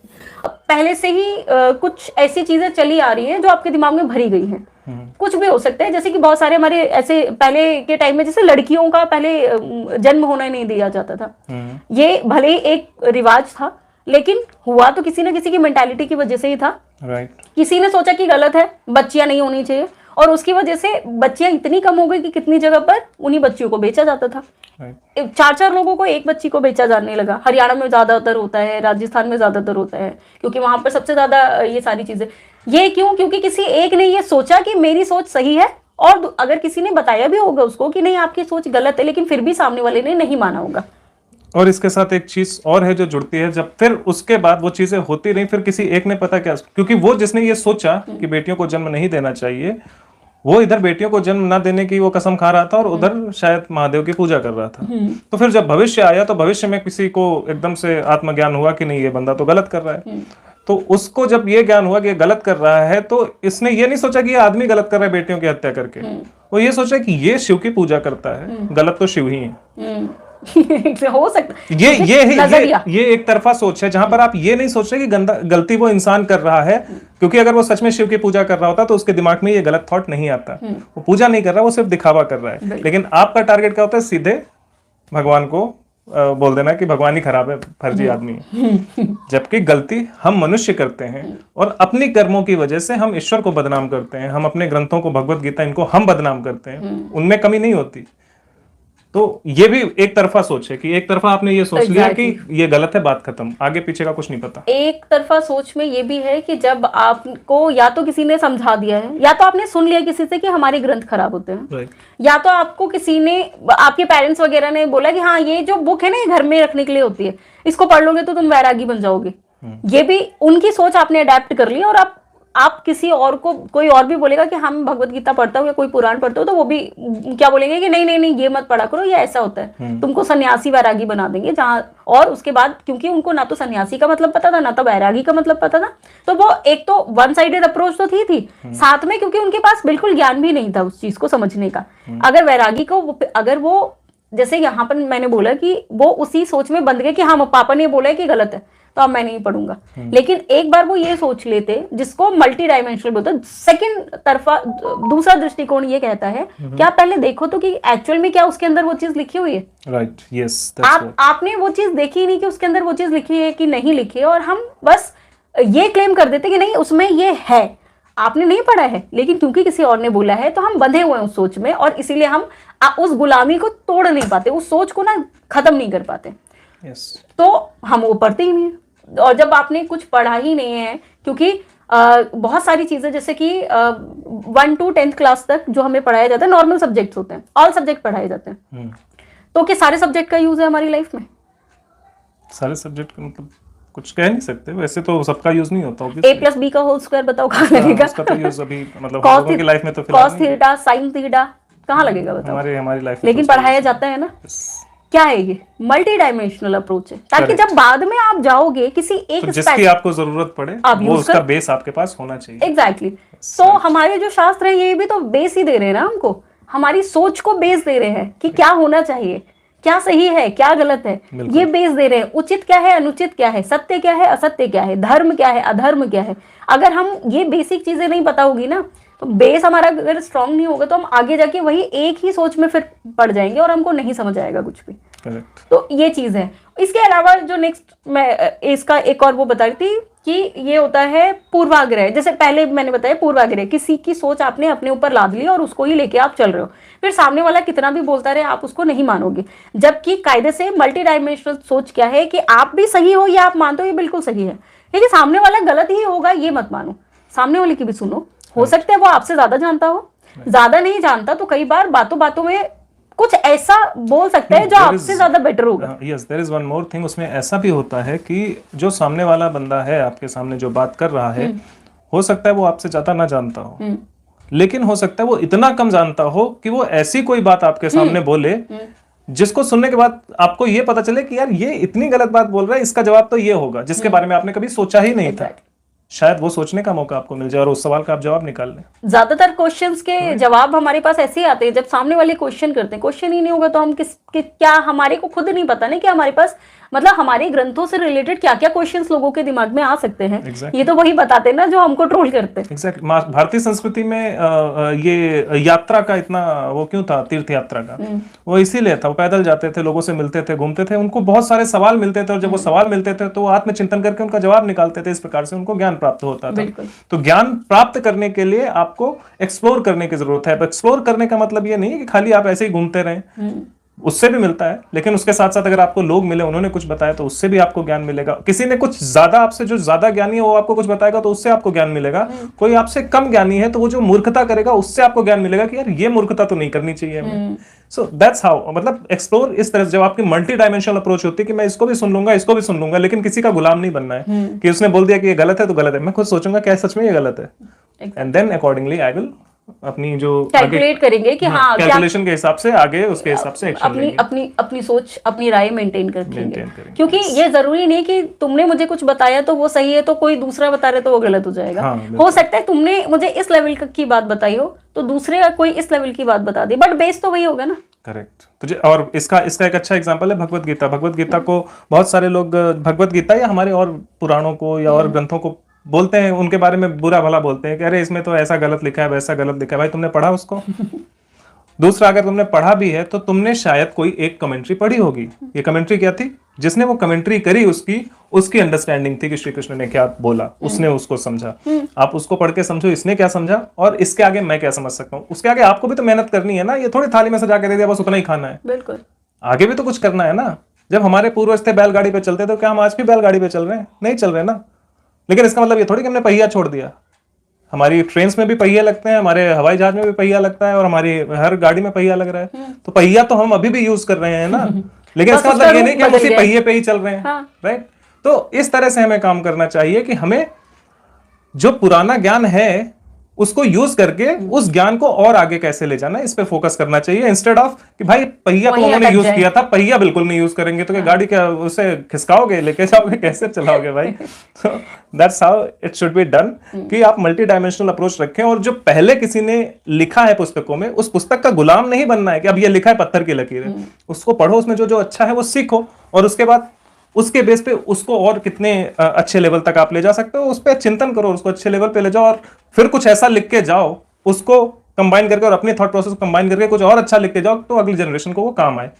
पहले से ही कुछ ऐसी चीजें चली आ रही हैं जो आपके दिमाग में भरी गई हैं। कुछ भी हो सकता है, जैसे कि बहुत सारे हमारे ऐसे पहले के टाइम में, जैसे लड़कियों का पहले जन्म होना ही नहीं दिया जाता था। ये भले ही एक रिवाज था, लेकिन हुआ तो किसी ना किसी की मेंटालिटी की वजह से ही था। राइट। किसी ने सोचा कि गलत है, बच्चियां नहीं होनी चाहिए, और उसकी वजह से बच्चियां इतनी कम हो गई कि कितनी जगह पर उन्हीं बच्चियों को बेचा जाता था। राइट। 4-4 लोगों को एक बच्ची को बेचा जाने लगा। हरियाणा में ज्यादातर होता है, राजस्थान में ज्यादातर होता है, क्योंकि वहां पर सबसे ज्यादा ये सारी चीजें। ये क्यों? क्योंकि किसी एक ने ये सोचा कि मेरी सोच सही है, और अगर किसी ने बताया भी होगा उसको कि नहीं आपकी सोच गलत है, लेकिन फिर भी सामने वाले ने नहीं माना होगा। और इसके साथ एक चीज और है जो जुड़ती है, जब फिर उसके बाद वो चीजें होती नहीं, फिर किसी एक ने पता क्या, क्योंकि वो जिसने ये सोचा कि बेटियों को जन्म नहीं देना चाहिए, वो इधर बेटियों को जन्म ना देने की वो कसम खा रहा था और उधर शायद महादेव की पूजा कर रहा था। तो फिर जब भविष्य आया तो भविष्य में किसी को एकदम से आत्मज्ञान हुआ कि नहीं ये बंदा तो गलत कर रहा है। तो उसको जब ये ज्ञान हुआ कि ये गलत कर रहा है, तो इसने ये नहीं सोचा कि ये आदमी गलत कर रहा है बेटियों की हत्या करके, वो ये सोचा कि ये शिव की पूजा करता है, गलत तो शिव ही है। हो सकता ये एक तरफा सोच है, जहां पर आप ये नहीं सोच रहे कि गलती वो इंसान कर रहा है, क्योंकि अगर वो सच में शिव की पूजा कर रहा होता तो उसके दिमाग में ये गलत थॉट नहीं आता। वो पूजा नहीं कर रहा, वो सिर्फ दिखावा कर रहा है। लेकिन आपका टारगेट क्या होता है? सीधे भगवान को बोल देना कि भगवान ही खराब है, फर्जी आदमी है। जबकि गलती हम मनुष्य करते हैं और अपनी कर्मों की वजह से हम ईश्वर को बदनाम करते हैं। हम अपने ग्रंथों को, भगवत गीता, इनको हम बदनाम करते हैं, उनमें कमी नहीं होती। तो ये भी एक तरफा सोच है कि एक तरफा आपने ये सोच लिया कि ये गलत है, बात खत्म, आगे पीछे का कुछ नहीं पता। एक तरफा सोच में ये भी है कि जब आपको या तो किसी ने समझा दिया है, या तो आपने सुन लिया किसी से कि हमारे ग्रंथ खराब होते हैं, या तो आपको किसी ने, आपके पेरेंट्स वगैरह ने बोला कि हाँ ये जो बुक है ना ये घर में रखने के लिए होती है, इसको पढ़ लोगे तो तुम वैरागी बन जाओगे। ये भी उनकी सोच आपने अडेप्ट कर ली, और आप किसी और को, कोई और भी बोलेगा कि हम भगवत गीता पढ़ता हूँ या कोई पुराण पढ़ता हूँ, तो वो भी क्या बोलेंगे कि नहीं नहीं नहीं ये मत पढ़ा करो, ये ऐसा होता है, तुमको सन्यासी वैरागी बना देंगे। जहां और उसके बाद क्योंकि उनको ना तो सन्यासी का मतलब पता था, ना तो वैरागी का मतलब पता था, तो वो एक तो वन साइडेड अप्रोच तो थी साथ में, क्योंकि उनके पास बिल्कुल ज्ञान भी नहीं था उस चीज को समझने का। अगर वैरागी को, अगर वो, जैसे यहाँ पर मैंने बोला कि वो उसी सोच में बंध गए कि हाँ पापा ने बोला है कि गलत है तो अब मैं नहीं पढ़ूंगा। लेकिन एक बार वो ये सोच लेते, जिसको मल्टी डायमेंशनल बोलते हैं, सेकंड तरफा, दूसरा दृष्टिकोण ये कहता है कि आप पहले देखो तो कि एक्चुअल में क्या उसके अंदर वो चीज लिखी हुई है। राइट, यस, आपने वो चीज देखी नहीं कि उसके अंदर वो चीज लिखी है कि नहीं लिखी है, और हम बस ये क्लेम कर देते कि नहीं उसमें ये है। आपने नहीं पढ़ा है, लेकिन क्योंकि किसी और ने बोला है तो हम बंधे हुए हैं उस सोच में, और इसीलिए हम उस गुलामी को तोड़ नहीं पाते, उस सोच को ना खत्म नहीं कर पाते। तो हम वो पढ़ते ही नहीं। और जब आपने कुछ पढ़ा ही नहीं है, क्योंकि बहुत सारी चीजें जैसे कि 1 to 10th क्लास तक जो हमें पढ़ाया जाता है नॉर्मल सब्जेक्ट्स होते हैं, ऑल सब्जेक्ट पढ़ाए जाते हैं। तो क्या सारे सब्जेक्ट का यूज है हमारी लाइफ में? सारे सब्जेक्ट का मतलब कुछ कह नहीं सकते, वैसे तो सबका यूज नहीं होता। a+b का होल स्क्वायर बताओ कहाँ लगेगा? उसका तो यूज अभी मतलब हम लोगों की लाइफ में तो फिलहाल cos थीटा sin थीटा कहाँ लगेगा बताओ? हमारी लाइफ में लेकिन पढ़ाया जाता है ना। क्या है ये? मल्टी डायमेंशनल अप्रोच है, ताकि जब बाद में आप जाओगे किसी एक तो जिसकी आपको जरूरत पड़े वो उसका बेस आपके पास होना चाहिए। एग्जैक्टली। तो हमारे जो शास्त्र है ये भी तो बेस ही दे रहे हैं ना हमको, हमारी सोच को बेस दे रहे हैं कि क्या होना चाहिए, क्या सही है, क्या गलत है, ये बेस दे रहे हैं। उचित क्या है, अनुचित क्या है, सत्य क्या है, असत्य क्या है, धर्म क्या है, अधर्म क्या है। अगर हम ये बेसिक चीजें नहीं पता होगी ना, तो बेस हमारा अगर स्ट्रांग नहीं होगा तो हम आगे जाके वही एक ही सोच में फिर पड़ जाएंगे और हमको नहीं समझ आएगा कुछ भी। तो ये चीज है। इसके अलावा जो नेक्स्ट मैं इसका एक और वो बता रही थी कि ये होता है पूर्वाग्रह। जैसे पहले मैंने बताया पूर्वाग्रह, किसी की सोच आपने अपने ऊपर लाद ली और उसको ही लेके आप चल रहे हो, फिर सामने वाला कितना भी बोलता रहे आप उसको नहीं मानोगे। जबकि कायदे से मल्टी डायमेंशनल सोच क्या है कि आप भी सही हो या आप मानते हो ये बिल्कुल सही है, लेकिन सामने वाला गलत ही होगा ये मत मानो, सामने वाले की भी सुनो। हो सकता है वो आपसे ज्यादा जानता हो, ज्यादा नहीं जानता तो कई बार बातों बातों में कुछ ऐसा बोल सकता है जो आपसे ज्यादा बेटर होगा। Yes, there is one more thing. उसमें ऐसा भी होता है कि जो सामने वाला बंदा है आपके सामने जो बात कर रहा है, हो सकता है वो आपसे ज्यादा ना जानता हो, लेकिन हो सकता है वो इतना कम जानता हो कि वो ऐसी कोई बात आपके सामने बोले जिसको सुनने के बाद आपको ये पता चले कि यार ये इतनी गलत बात बोल रहा है, इसका जवाब तो ये होगा जिसके बारे में आपने कभी सोचा ही नहीं था। शायद वो सोचने का मौका आपको मिल जाए और उस सवाल का आप जवाब निकाल लें। ज्यादातर क्वेश्चंस के जवाब हमारे पास ऐसे ही आते हैं जब सामने वाले क्वेश्चन करते हैं। क्वेश्चन ही नहीं होगा तो हम क्या हमारे को खुद नहीं पता ना कि हमारे पास मतलब हमारे ग्रंथों से रिलेटेड क्या क्या क्वेश्चंस लोगों के दिमाग में आ सकते हैं। Exactly. ये तो वही बताते हैं ना जो हमको ट्रोल करते हैं। एग्जैक्टली भारतीय संस्कृति में ये यात्रा का इतना वो क्यों था, तीर्थ यात्रा का वो इसीलिए था। वो पैदल जाते थे, लोगों से मिलते थे, घूमते थे, उनको बहुत सारे सवाल मिलते थे और जब वो सवाल मिलते थे तो वो आत्मचिंतन करके उनका जवाब निकालते थे। इस प्रकार से उनको ज्ञान प्राप्त होता था। तो ज्ञान प्राप्त करने के लिए आपको एक्सप्लोर करने की जरूरत है। एक्सप्लोर करने का मतलब ये नहीं है कि खाली आप ऐसे ही घूमते रहें, उससे भी मिलता है, लेकिन उसके साथ साथ अगर आपको लोग मिले, उन्होंने कुछ बताया तो उससे भी आपको ज्ञान मिलेगा। किसी ने कुछ ज्यादा आपसे, जो ज्यादा ज्ञानी है वो आपको कुछ बताएगा तो उससे आपको ज्ञान मिलेगा। कोई आपसे कम ज्ञानी है तो वो जो मूर्खता करेगा उससे आपको ज्ञान मिलेगा कि यार ये मूर्खता तो नहीं करनी चाहिए हमें। सो दैट्स हाउ, मतलब एक्सप्लोर इस तरह से जब आपकी मल्टी डायमेंशनल अप्रोच होती है कि मैं इसको भी सुन लूंगा, इसको भी सुन लूंगा, लेकिन किसी का गुलाम नहीं बनना है कि उसने बोल दिया कि ये गलत है तो गलत है। मैं खुद सोचूंगा क्या सच में ये गलत है, and then accordingly I will अपनी जो कैलकुलेट करेंगे कि हाँ कैलकुलेशन के हिसाब से आगे उसके हिसाब से एक्शन अपनी अपनी अपनी सोच, अपनी राय मेंटेन करके, करेंगे। क्योंकि ये जरूरी नहीं कि तुमने मुझे कुछ बताया तो वो सही है तो कोई दूसरा बता रहे तो वो गलत हो जाएगा। हो सकता है तुमने मुझे इस लेवल की बात बताई हो तो दूसरे कोई इस लेवल की बात बता दी, बट बेस तो वही होगा ना। करेक्ट। तुझे और इसका एक अच्छा एग्जांपल है भगवत गीता। भगवत गीता को बहुत सारे लोग भगवत गीता या हमारे और पुराणों को या और ग्रंथों को बोलते हैं, उनके बारे में बुरा भला बोलते हैं कि अरे इसमें तो ऐसा गलत लिखा है, वैसा गलत लिखा है। भाई तुमने पढ़ा उसको? दूसरा, अगर तुमने पढ़ा भी है तो तुमने शायद कोई एक कमेंट्री पढ़ी होगी। ये कमेंट्री क्या थी? जिसने वो कमेंट्री करी उसकी अंडरस्टैंडिंग थी कि श्री कृष्ण ने क्या बोला, उसने उसको समझा। आप उसको पढ़ के समझो इसने क्या समझा और इसके आगे मैं क्या समझ सकता हूँ। उसके आगे आपको भी तो मेहनत करनी है ना, ये थोड़ी थाली में सजा के दे दिया बस उतना ही खाना है। बिल्कुल, आगे भी तो कुछ करना है ना। जब हमारे पूर्वज थे बैलगाड़ी पे चलते तो क्या हम आज भी बैलगाड़ी पे चल रहे हैं? नहीं चल रहे ना। लेकिन इसका मतलब ये थोड़ी कि हमने पहिया छोड़ दिया। हमारी ट्रेन्स में भी पहिया लगते हैं, हमारे हवाई जहाज में भी पहिया लगता है और हमारी हर गाड़ी में पहिया लग रहा है। तो पहिया तो हम अभी भी यूज कर रहे हैं ना। लेकिन इसका मतलब ये नहीं कि हम उसी पहिए पे ही चल रहे हैं, राइट? तो इस तरह से हमें काम करना चाहिए कि हमें जो पुराना ज्ञान है उसको यूज करके उस ज्ञान को और आगे कैसे ले जाना है इस पे फोकस करना चाहिए, इंस्टेड ऑफ कि भाई पहिया तो उन्होंने यूज किया था, पहिया बिल्कुल नहीं यूज करेंगे तो क्या गाड़ी क्या उसे खिसकाओगे, लेके जाओगे, कैसे चलाओगे भाई? तो that's how it should be done कि आप मल्टी डायमेंशनल अप्रोच रखें। और जो पहले किसी ने लिखा है पुस्तकों में, उस पुस्तक का गुलाम नहीं बनना है कि अब ये लिखा है पत्थर की लकीरें। उसको पढ़ो, उसमें जो जो अच्छा है वो सीखो और उसके बाद उसके बेस पे उसको और कितने अच्छे लेवल तक आप ले जा सकते हो उस पर चिंतन करो, उसको अच्छे लेवल पे ले जाओ और फिर कुछ ऐसा लिख के जाओ, उसको कंबाइन करके और अपने थॉट प्रोसेस को कंबाइन करके कुछ और अच्छा लिख के जाओ तो अगली जनरेशन को वो काम आए।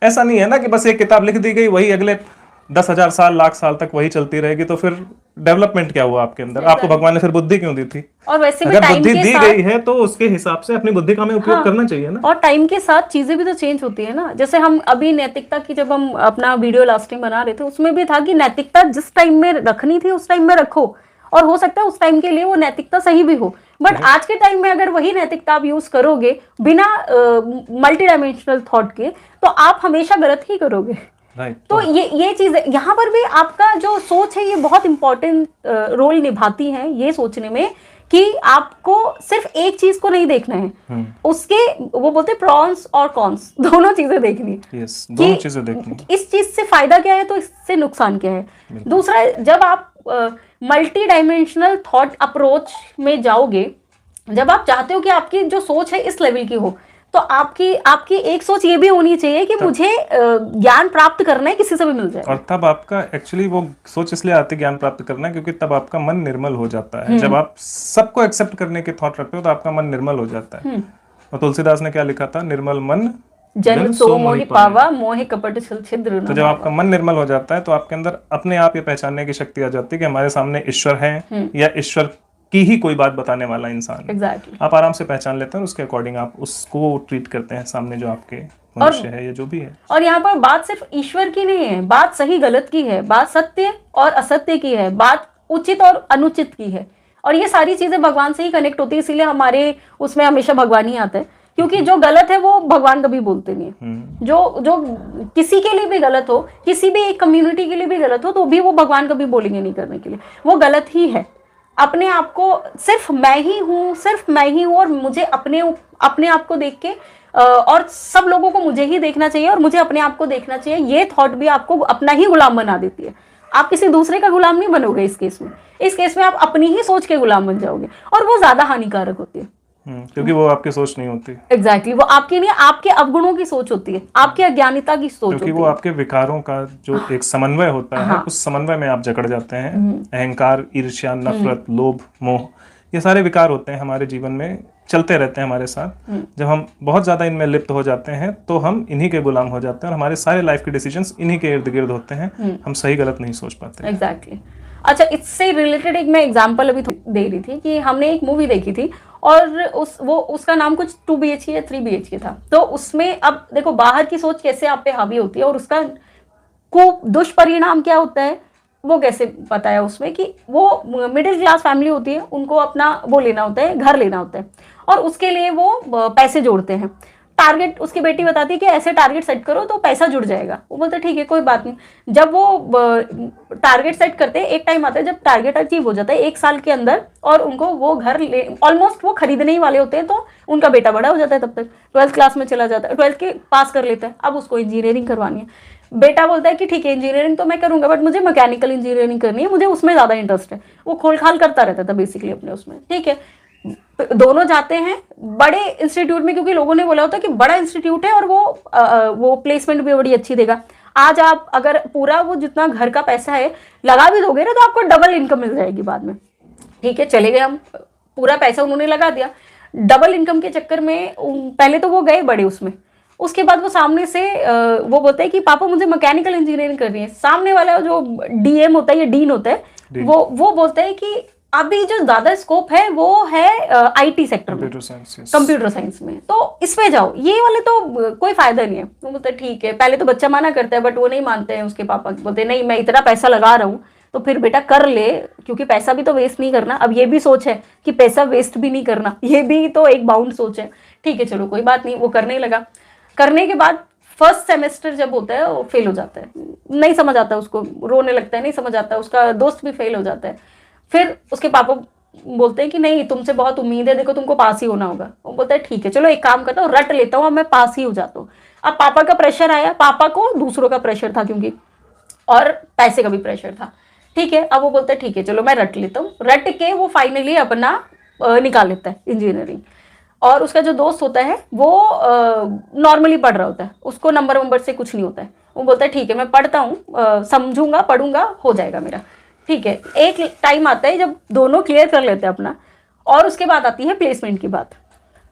ऐसा नहीं है ना कि बस एक किताब लिख दी गई, वही अगले 10,000 साल, लाख साल तक वही चलती रहेगी, तो फिर डेवलपमेंट क्या हुआ आपके अंदर? आपको भगवान ने फिर बुद्धि क्यों दी थी? और वैसे भी अगर बुद्धि दी गई है तो उसके हिसाब से अपनी बुद्धि का हमें उपयोग करना चाहिए ना। और टाइम के साथ चीजें भी तो चेंज होती है ना। जैसे हम अभी नैतिकता की जब हम अपना वीडियो लास्ट टाइम बना रहे थे उसमें भी था कि नैतिकता जिस टाइम में रखनी थी उस टाइम में रखो, और हो सकता है उस टाइम के लिए वो नैतिकता सही भी हो, बट आज के टाइम में अगर वही नैतिकता आप यूज करोगे बिना मल्टी डायमेंशनल थॉट के तो आप हमेशा गलत ही करोगे। तो ये चीज यहाँ पर भी आपका जो सोच है ये बहुत इंपॉर्टेंट रोल निभाती है ये सोचने में कि आपको सिर्फ एक चीज को नहीं देखना है, उसके वो बोलते प्रॉन्स और कॉन्स दोनों चीजें देखनी है। दोनों चीजें देखनी है। इस चीज से फायदा क्या है तो इससे नुकसान क्या है। दूसरा, जब आप मल्टी डायमेंशनल थॉट अप्रोच में जाओगे, जब आप चाहते हो कि आपकी जो सोच है इस लेवल की हो, तो आपकी एक सोच ये भी होनी चाहिए कि मुझे ज्ञान प्राप्त करना है, किसी से भी मिल जाए। और तब आपका एक्चुअली वो सोच इसलिए आती है ज्ञान प्राप्त करना है क्योंकि तब आपका मन निर्मल हो जाता है। जब आप सबको एक्सेप्ट करने के थॉट रखते हो तो आपका मन निर्मल हो जाता है। और तुलसीदास ने क्या लिखा था? निर्मल मन जन सो मोहि पावा, मोहि कपट छल छिद्र न। तो जब आपका मन निर्मल हो जाता है तो आपके अंदर अपने आप ये पहचानने की शक्ति आ जाती है कि हमारे सामने ईश्वर है या ईश्वर की ही कोई बात बताने वाला इंसान है। Exactly. आप आराम से पहचान लेते हैं, उसके अकॉर्डिंग आप उसको ट्रीट करते हैं सामने जो आपके मनुष्य है या जो भी है। और यहाँ पर बात सिर्फ ईश्वर की नहीं है, बात सही गलत की है, बात सत्य और असत्य की है, बात उचित और अनुचित की है, और ये सारी चीजें भगवान से ही कनेक्ट होती है। इसीलिए हमारे उसमें हमेशा भगवान ही आता है, क्योंकि जो गलत है वो भगवान कभी बोलते नहीं है। जो किसी के लिए भी गलत हो, किसी भी एक कम्युनिटी के लिए भी गलत हो, तो भी वो भगवान कभी बोलेंगे नहीं करने के लिए, वो गलत ही है। अपने आप को सिर्फ मैं ही हूँ और मुझे अपने आप को देख के और सब लोगों को मुझे ही देखना चाहिए और मुझे अपने आप को देखना चाहिए, ये थॉट भी आपको अपना ही गुलाम बना देती है। आप किसी दूसरे का गुलाम नहीं बनोगे इस केस में आप अपनी ही सोच के गुलाम बन जाओगे और वो ज्यादा हानिकारक होती है। क्योंकि वो आपकी सोच नहीं होती। एग्जैक्टली वो आपकी नहीं, आपके अवगुणों की सोच होती है, आपकी अज्ञानिता की सोच क्योंकि होती वो है। आपके विकारों का जो एक समन्वय होता है, हाँ। उस समन्वय में आप जकड़ जाते हैं। अहंकार, ईर्ष्या, नफरत, लोभ, मोह, ये सारे विकार होते हैं हमारे जीवन में, चलते रहते हैं हमारे साथ। जब हम बहुत ज्यादा इनमें लिप्त हो जाते हैं तो हम इन्हीं के गुलाम हो जाते हैं और हमारे सारे लाइफ के डिसीजंस इन्हीं के इर्द गिर्द होते हैं। हम सही गलत नहीं सोच पाते। एग्जैक्टली अच्छा, इससे रिलेटेड एक मैं एग्जांपल अभी दे रही थी कि हमने एक मूवी देखी थी और उसका नाम कुछ 2 BHK या 3 BHK था। तो उसमें अब देखो बाहर की सोच कैसे आप पे हावी होती है और उसका दुष्परिणाम क्या होता है वो कैसे पता है उसमें, कि वो मिडिल क्लास फैमिली होती है, उनको अपना वो लेना होता है, घर लेना होता है और उसके लिए वो पैसे जोड़ते हैं। टारगेट उसकी बेटी बताती है कि ऐसे टारगेट सेट करो तो पैसा जुड़ जाएगा। वो बोलते ठीक है कोई बात नहीं। जब वो टारगेट सेट करते हैं, एक टाइम आता है जब टारगेट अचीव हो जाता है 1 साल के अंदर और उनको वो घर ऑलमोस्ट वो खरीदने ही वाले होते हैं, तो उनका बेटा बड़ा हो जाता है, तब तक 12th क्लास में चला जाता है, 12th के पास कर लेता है। अब उसको इंजीनियरिंग करवानी है। बेटा बोलता है कि ठीक है इंजीनियरिंग तो मैं करूंगा बट मुझे मैकेनिकल इंजीनियरिंग करनी है, मुझे उसमें ज्यादा इंटरेस्ट है। वो खोल खाल करता रहता था बेसिकली अपने उसमें, ठीक है। दोनों जाते हैं बड़े इंस्टीट्यूट में, क्योंकि लोगों ने बोला होता है कि बड़ा इंस्टीट्यूट है और वो प्लेसमेंट भी बड़ी अच्छी देगा। आज आप अगर पूरा वो जितना घर का पैसा है लगा भी दोगे ना तो आपको डबल इनकम मिल जाएगी बाद में, ठीक है। चले गए हम, पूरा पैसा उन्होंने लगा दिया, डबल इनकम के चक्कर में पहले तो वो गए बड़े उसमें, उसके बाद वो सामने से वो बोलते हैं कि पापा मुझे मैकेनिकल इंजीनियरिंग करनी है। सामने वाला जो DM होता है या डीन होता है वो बोलता है कि अभी जो ज्यादा स्कोप है वो है IT सेक्टर में, कंप्यूटर साइंस में, तो इसमें जाओ, ये वाले तो कोई फायदा नहीं है। वो बोलते ठीक है, पहले तो बच्चा माना करता है बट वो नहीं मानते हैं, उसके पापा बोलते नहीं मैं इतना पैसा लगा रहा हूँ तो फिर बेटा कर ले, क्योंकि पैसा भी तो वेस्ट नहीं करना। अब ये भी सोच है कि पैसा वेस्ट भी नहीं करना, ये भी तो एक बाउंड सोच है। ठीक है चलो कोई बात नहीं, वो करने लगा। करने के बाद फर्स्ट सेमेस्टर जब होता है वो फेल हो जाता है, नहीं समझ आता उसको, रोने लगता है, नहीं समझ आता, उसका दोस्त भी फेल हो जाता है। फिर उसके पापा बोलते हैं कि नहीं तुमसे बहुत उम्मीद है, देखो तुमको पास ही होना होगा। वो बोलता है ठीक है चलो एक काम करता हूँ, रट लेता हूँ, अब मैं पास ही हो जाता हूँ। अब पापा का प्रेशर आया, पापा को दूसरों का प्रेशर था क्योंकि, और पैसे का भी प्रेशर था, ठीक है। अब वो बोलता है ठीक है चलो मैं रट लेता हूँ। रट के वो फाइनली अपना निकाल लेता है इंजीनियरिंग। और उसका जो दोस्त होता है वो नॉर्मली पढ़ रहा होता है, उसको नंबर से कुछ नहीं होता है। वो बोलता है ठीक है मैं पढ़ता हूँ, समझूंगा, पढ़ूंगा, हो जाएगा मेरा, ठीक है। एक टाइम आता है जब दोनों क्लियर कर लेते हैं अपना, और उसके बाद आती है प्लेसमेंट की बात।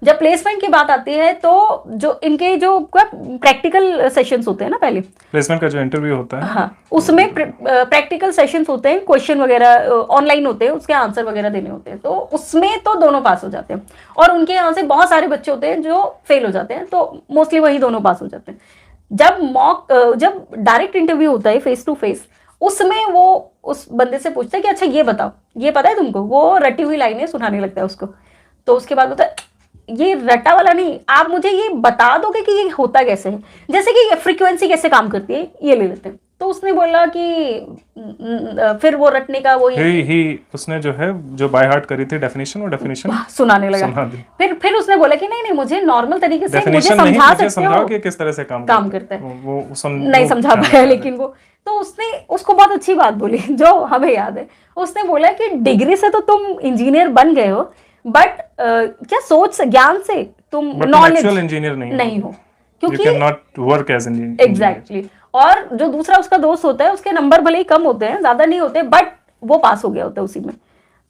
जब प्लेसमेंट की बात आती है तो जो इनके जो प्रैक्टिकल सेशंस होते हैं ना, पहले प्लेसमेंट का जो इंटरव्यू होता है, हाँ उसमें प्रैक्टिकल सेशंस होते हैं, क्वेश्चन वगैरह ऑनलाइन होते हैं, उसके आंसर वगैरह देने होते हैं। तो उसमें तो दोनों पास हो जाते हैं और उनके यहाँ से बहुत सारे बच्चे होते हैं जो फेल हो जाते हैं, तो मोस्टली वही दोनों पास हो जाते हैं। जब डायरेक्ट इंटरव्यू होता है फेस टू फेस, उसमें वो उस बंदे से पूछता है कि अच्छा ये बताओ ये पता है तुमको, वो रटी हुई लाइनें सुनाने लगता है उसको। तो उसके बाद होता है ये रटा वाला नहीं, आप मुझे ये बता दोगे कि ये होता कैसे है, जैसे कि फ्रीक्वेंसी कैसे काम करती है, ये ले लेते हैं। तो उसने बोला कि फिर वो रटने का वो ही उसने जो है जो बाय हार्ट करी थी डेफिनेशन, वो डेफिनेशन सुनाने लगा। फिर उसने बोला कि नहीं मुझे नॉर्मल तरीके से मुझे समझाओ कि किस तरह से काम करता है। वो नहीं समझा पाया लेकिन वो, तो उसने उसको बहुत अच्छी बात बोली जो हमें याद है। उसने बोला कि डिग्री से तो तुम इंजीनियर बन गए हो, बट क्या सोच से, ज्ञान से तुम नॉलेज इंजीनियर नहीं हो, क्योंकि you cannot work as an engineer. Exactly. और जो दूसरा उसका दोस्त होता है उसके नंबर भले ही कम होते हैं, ज्यादा नहीं होते, बट वो पास हो गया होता है उसी में।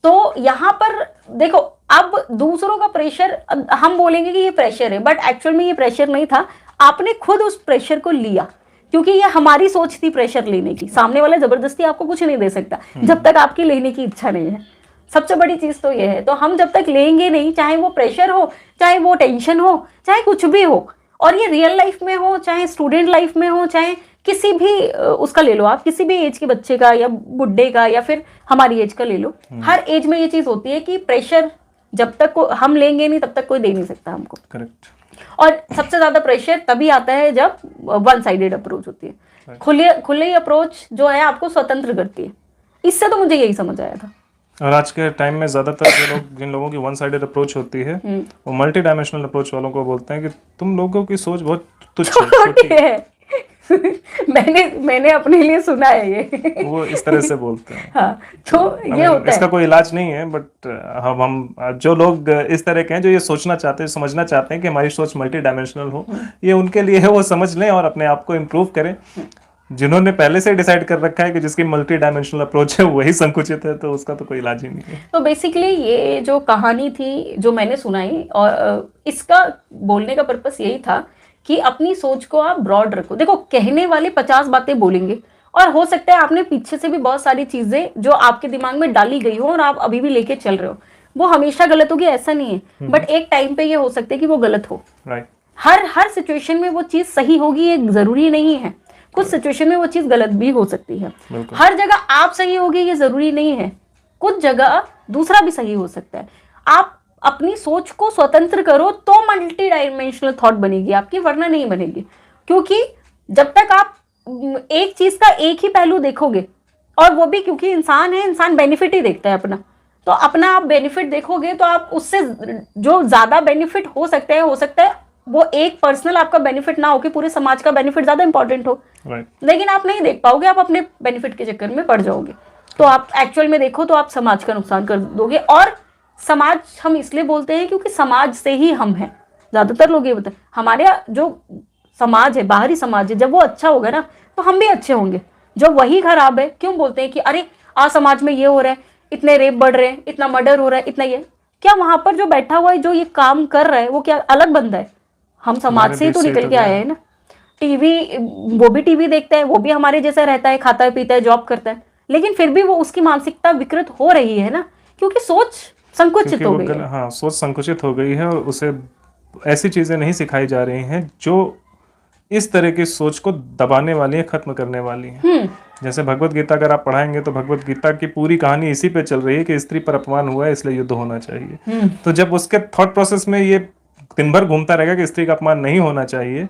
तो यहाँ पर देखो अब दूसरों का प्रेशर, हम बोलेंगे कि ये प्रेशर है, बट एक्चुअल में ये प्रेशर नहीं था, आपने खुद उस प्रेशर को लिया, क्योंकि ये हमारी सोच थी प्रेशर लेने की। सामने वाला जबरदस्ती आपको कुछ नहीं दे सकता जब तक आपकी लेने की इच्छा नहीं है। सबसे बड़ी चीज तो ये है। तो हम जब तक लेंगे नहीं, चाहे वो प्रेशर हो, चाहे वो टेंशन हो, चाहे कुछ भी हो, और ये रियल लाइफ में हो, चाहे स्टूडेंट लाइफ में हो, चाहे किसी भी उसका ले लो आप, किसी भी एज के बच्चे का या बुढ़े का या फिर हमारी एज का ले लो, हर एज में ये चीज होती है कि प्रेशर जब तक हम लेंगे नहीं तब तक कोई दे नहीं सकता हमको। करेक्ट। और सबसे ज्यादा प्रेशर तभी आता है जब वन साइडेड अप्रोच होती है। खुली अप्रोच जो है आपको स्वतंत्र करती है। इससे तो मुझे यही समझ आया था। और आज के टाइम में ज्यादातर जिन लोगों की वन साइडेड अप्रोच होती है वो मल्टी डायमेंशनल अप्रोच वालों को बोलते हैं कि तुम लोगों की सोच बहुत तुच्छ छोटी है। मैंने अपने लिए सुना है ये। वो इस तरह से बोलते हैं। हाँ, तो ये होता इसका है। कोई इलाज नहीं है, बट हम जो लोग इस तरह के हैं, जो ये सोचना चाहते हैं, समझना चाहते हैं कि हमारी सोच मल्टी डायमेंशनल हो, ये उनके लिए है, वो समझ लें और अपने आप को इम्प्रूव करें। जिन्होंने पहले से डिसाइड कर रखा है कि जिसकी मल्टी डायमेंशनल अप्रोच है वही संकुचित है, तो उसका तो कोई इलाज ही नहीं है। तो बेसिकली ये जो कहानी थी जो मैंने सुनाई, और इसका बोलने का पर्पस यही था कि अपनी सोच को आप ब्रॉड रखो। देखो, कहने वाले 50 बातें बोलेंगे, और हो सकता है आपने पीछे से भी बहुत सारी चीजें जो आपके दिमाग में डाली गई हो और आप अभी भी लेके चल रहे हो, वो हमेशा गलत होगी ऐसा नहीं है, बट एक टाइम पे ये हो सकता है कि वो गलत हो। राइट। हर सिचुएशन में वो चीज सही होगी ये जरूरी नहीं है, कुछ सिचुएशन में वो चीज गलत भी हो सकती है। हर जगह आप सही होगी ये जरूरी नहीं है, कुछ जगह दूसरा भी सही हो सकता है। आप अपनी सोच को स्वतंत्र करो तो मल्टी डायमेंशनल थॉट बनेगी आपकी, वरना नहीं बनेगी। क्योंकि जब तक आप एक चीज का एक ही पहलू देखोगे, और वो भी क्योंकि इंसान है, इंसान बेनिफिट ही देखता है अपना, तो अपना आप बेनिफिट देखोगे तो आप उससे जो ज्यादा बेनिफिट हो सकता है वो एक पर्सनल आपका बेनिफिट ना हो कि पूरे समाज का बेनिफिट ज्यादा इंपॉर्टेंट हो। लेकिन आप नहीं देख पाओगे, आप अपने बेनिफिट के चक्कर में पड़ जाओगे। तो आप एक्चुअल में देखो तो आप समाज का नुकसान कर दोगे। और समाज हम इसलिए बोलते हैं क्योंकि समाज से ही हम हैं। ज्यादातर लोग ये बताते हैं हमारे जो समाज है, बाहरी समाज है, जब वो अच्छा होगा ना तो हम भी अच्छे होंगे। जब वही खराब है, क्यों बोलते हैं कि अरे आज समाज में ये हो रहा है, इतने रेप बढ़ रहे हैं, इतना मर्डर हो रहा है, इतना ये, क्या वहां पर जो बैठा हुआ है जो ये काम कर रहा है वो क्या अलग बंदा है? हम समाज से ही तो निकल के आए हैं ना। टीवी, वो भी टीवी देखता है, वो भी हमारे जैसा रहता है, खाता है, पीता है, जॉब करता है, लेकिन फिर भी वो उसकी मानसिकता विकृत हो रही है ना, क्योंकि सोच संकुचित हो गई है। हाँ, सोच संकुचित हो गई है, और उसे ऐसी चीजें नहीं सिखाई जा रही हैं जो इस तरह की सोच को दबाने वाली है, खत्म करने वाली है। जैसे भगवत गीता अगर आप पढ़ाएंगे तो भगवत गीता की पूरी कहानी इसी पे चल रही है कि स्त्री पर अपमान हुआ है इसलिए युद्ध होना चाहिए। तो जब उसके थॉट प्रोसेस में ये दिन भर घूमता रहेगा कि स्त्री का अपमान नहीं होना चाहिए,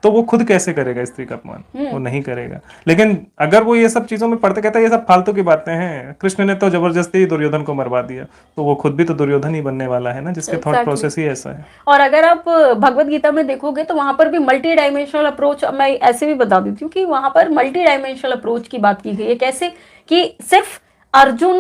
तो वो खुद कैसे करेगा स्त्री का अपमान? वो नहीं करेगा। लेकिन अगर वो ये सब चीजों में पढ़ते, कहता है ये सब फालतू की बातें हैं, कृष्ण ने तो जबरदस्ती दुर्योधन को मरवा दिया, तो वो खुद भी तो दुर्योधन ही बनने वाला है ना, जिसके थॉट प्रोसेस ही ऐसा है। और अगर आप भगवत गीता में देखोगे तो वहां पर भी मल्टी डायमेंशनल अप्रोच, मैं ऐसे भी बता देती हूँ कि वहां पर मल्टी डायमेंशनल अप्रोच की बात की गई है। कैसे कि सिर्फ अर्जुन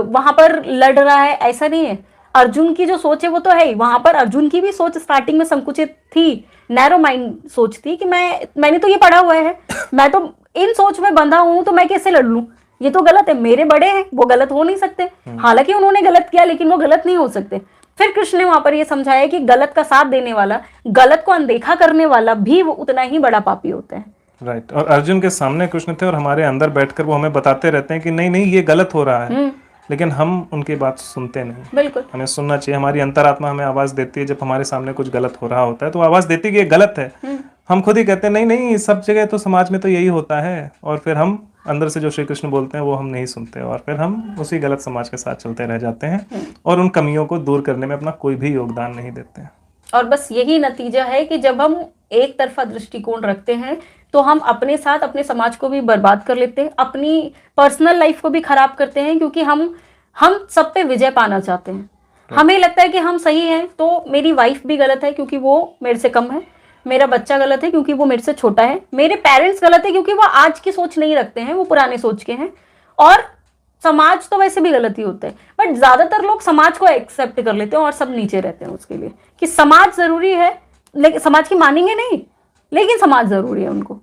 वहां पर लड़ रहा है ऐसा नहीं है। अर्जुन की जो सोच है वो तो है ही, वहां पर अर्जुन की भी सोच स्टार्टिंग में संकुचित थी, नैरो माइंड सोच थी कि मैंने तो ये पढ़ा हुआ है, मैं तो इन सोच में बंधा हूं, तो मैं कैसे लड़ लूं, ये तो गलत है, मेरे बड़े हैं वो गलत हो नहीं सकते। हालांकि उन्होंने गलत किया लेकिन वो गलत नहीं हो सकते। फिर कृष्ण ने वहां पर ये समझाया कि गलत का साथ देने वाला, गलत को अनदेखा करने वाला भी वो उतना ही बड़ा पापी होता है। राइट। और अर्जुन के सामने कृष्ण थे और हमारे अंदर बैठकर वो हमें बताते रहते हैं कि नहीं नहीं ये गलत हो रहा है, लेकिन हम उनकी बात सुनते नहीं। बिल्कुल, हमें सुनना चाहिए। हमारी अंतरात्मा हमें आवाज देती है जब हमारे सामने कुछ गलत हो रहा होता है, तो आवाज देती है कि ये गलत है। हम खुद ही कहते हैं नहीं नहीं सब जगह तो समाज में तो यही होता है, और फिर हम अंदर से जो श्री कृष्ण बोलते हैं वो हम नहीं सुनते, और फिर हम उसी गलत समाज के साथ चलते रह जाते हैं और उन कमियों को दूर करने में अपना कोई भी योगदान नहीं देते हैं। और बस यही नतीजा है कि जब हम एक तरफा दृष्टिकोण रखते हैं तो हम अपने साथ अपने समाज को भी बर्बाद कर लेते हैं, अपनी पर्सनल लाइफ को भी खराब करते हैं, क्योंकि हम सब पे विजय पाना चाहते हैं। हमें लगता है कि हम सही हैं, तो मेरी वाइफ भी गलत है क्योंकि वो मेरे से कम है, मेरा बच्चा गलत है क्योंकि वो मेरे से छोटा है, मेरे पेरेंट्स गलत है क्योंकि वो आज की सोच नहीं रखते हैं, वो पुराने सोच के हैं, और समाज तो वैसे भी गलत ही होता है। बट ज्यादातर लोग समाज को एक्सेप्ट कर लेते हैं और सब नीचे रहते हैं उसके लिए कि समाज जरूरी है, लेकिन समाज की मानेंगे नहीं, लेकिन समाज जरूरी है उनको।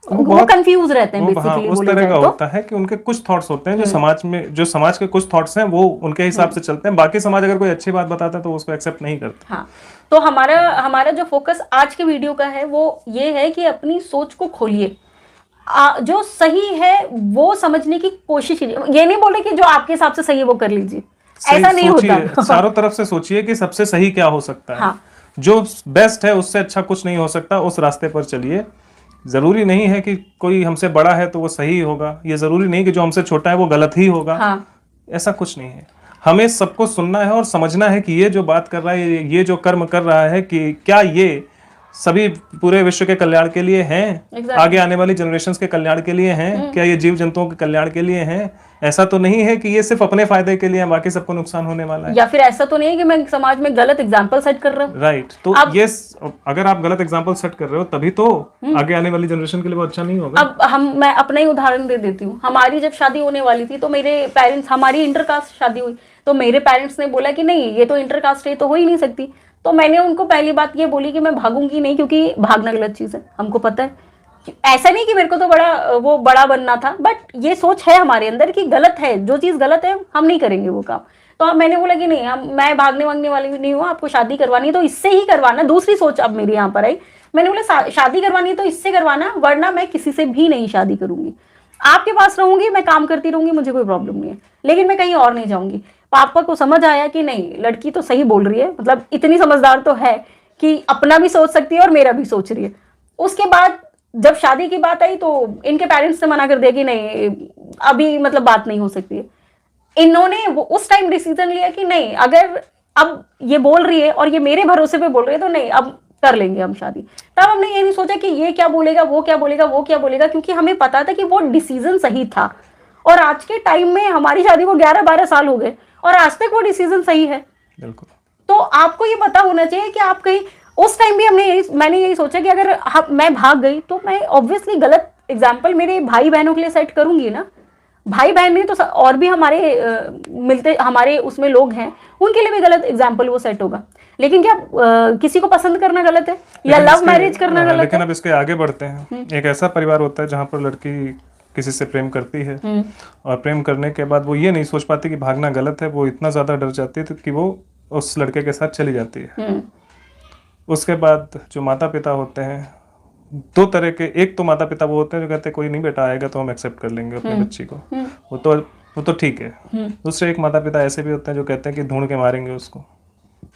वो कंफ्यूज रहते हैं बेसिकली। उस तरह का होता है कि उनके कुछ थॉट्स होते हैं जो समाज के कुछ थॉट्स हैं वो उनके हिसाब से चलते हैं, बाकी समाज अगर कोई अच्छी बात बताता है तो उसको एक्सेप्ट नहीं करते। हाँ, तो हमारा जो फोकस आज के वीडियो का है वो ये है कि अपनी सोच को खोलिए, जो सही है वो समझने की कोशिश कीजिए। ये नहीं बोले कि जो आपके हिसाब से सही है वो कर लीजिए, ऐसा नहीं होता। चारों तरफ से सोचिए कि सबसे सही क्या हो सकता है। हाँ, जो बेस्ट है उससे अच्छा कुछ नहीं हो सकता, उस रास्ते पर चलिए। जरूरी नहीं है कि कोई हमसे बड़ा है तो वो सही होगा, ये जरूरी नहीं कि जो हमसे छोटा है वो गलत ही होगा। हाँ, ऐसा कुछ नहीं है। हमें सबको सुनना है और समझना है कि ये जो बात कर रहा है, ये जो कर्म कर रहा है, कि क्या ये सभी पूरे विश्व के कल्याण के लिए हैं, Exactly. आगे आने वाली जनरेशंस के कल्याण के लिए हैं, क्या ये जीव जंतुओं के कल्याण के लिए हैं? ऐसा तो नहीं है कि ये सिर्फ अपने फायदे के लिए है, बाकी सबको नुकसान होने वाला है। या फिर ऐसा तो नहीं है कि मैं समाज में गलत एग्जाम्पल सेट कर रहा हूँ। राइट, तो ये अगर आप गलत एग्जाम्पल सेट कर रहे हो तभी तो आगे आने वाली जनरेशन के लिए वो अच्छा नहीं होगा। अब मैं अपना ही उदाहरण दे देती हूँ। हमारी जब शादी होने वाली थी तो मेरे पेरेंट्स, हमारी इंटरकास्ट शादी हुई, तो मेरे पेरेंट्स ने बोला कि नहीं ये तो इंटरकास्ट है, तो हो ही नहीं सकती। तो मैंने उनको पहली बात ये बोली कि मैं भागूंगी नहीं, क्योंकि भागना गलत चीज है, हमको पता है। ऐसा नहीं कि मेरे को तो बड़ा बनना था, बट ये सोच है हमारे अंदर कि गलत है, जो चीज गलत है हम नहीं करेंगे वो काम। तो अब मैंने बोला कि नहीं, मैं भागने वागने वाली नहीं हूँ, आपको शादी करवानी है तो इससे ही करवाना। दूसरी सोच अब मेरे यहाँ पर आई, मैंने बोला शादी करवानी है तो इससे करवाना, वरना मैं किसी से भी नहीं शादी करूंगी। आपके पास रहूंगी, मैं काम करती रहूंगी, मुझे कोई प्रॉब्लम नहीं है, लेकिन मैं कहीं और नहीं जाऊंगी। पापा को समझ आया कि नहीं, लड़की तो सही बोल रही है, मतलब इतनी समझदार तो है कि अपना भी सोच सकती है और मेरा भी सोच रही है। उसके बाद जब शादी की बात आई तो इनके पेरेंट्स ने मना कर दिया कि नहीं, अभी मतलब बात नहीं हो सकती है। इन्होंने वो उस टाइम डिसीजन लिया कि नहीं, अगर अब ये बोल रही है और ये मेरे भरोसे पे बोल रही है तो नहीं, अब कर लेंगे हम शादी। तब हमने ये नहीं सोचा कि ये क्या बोलेगा, वो क्या बोलेगा, वो क्या बोलेगा, क्योंकि हमें पता था कि वो डिसीजन सही था। और आज के टाइम में हमारी शादी को 11-12 साल हो गए और आज तक वो डिसीजन सही है। बिल्कुल। तो आपको ये पता होना चाहिए कि आप कहीं, उस टाइम भी मैंने यही सोचा कि अगर मैं भाग गई तो मैं ऑब्वियसली गलत एग्जाम्पल मेरे भाई बहनों के लिए सेट करूंगी ना। भाई बहन नहीं तो और भी हमारे मिलते हमारे उसमें लोग हैं, उनके लिए भी गलत एग्जाम्पल वो सेट होगा। लेकिन क्या किसी को पसंद करना गलत है या लव मैरिज करना गलत है? लेकिन अब इसके आगे बढ़ते हैं। एक ऐसा परिवार होता है जहाँ पर लड़की किसी से प्रेम करती है और प्रेम करने के बाद वो ये नहीं सोच पाती कि भागना गलत है, वो इतना ज्यादा डर जाती है कि वो उस लड़के के साथ चली जाती है। उसके बाद जो माता पिता होते हैं, दो तरह के, एक तो माता पिता वो होते हैं जो कहते हैं कोई नहीं बेटा आएगा तो हम एक्सेप्ट कर लेंगे अपने बच्ची को, वो तो ठीक है। दूसरे एक माता पिता ऐसे भी होते हैं जो कहते हैं कि ढूंढ के मारेंगे उसको।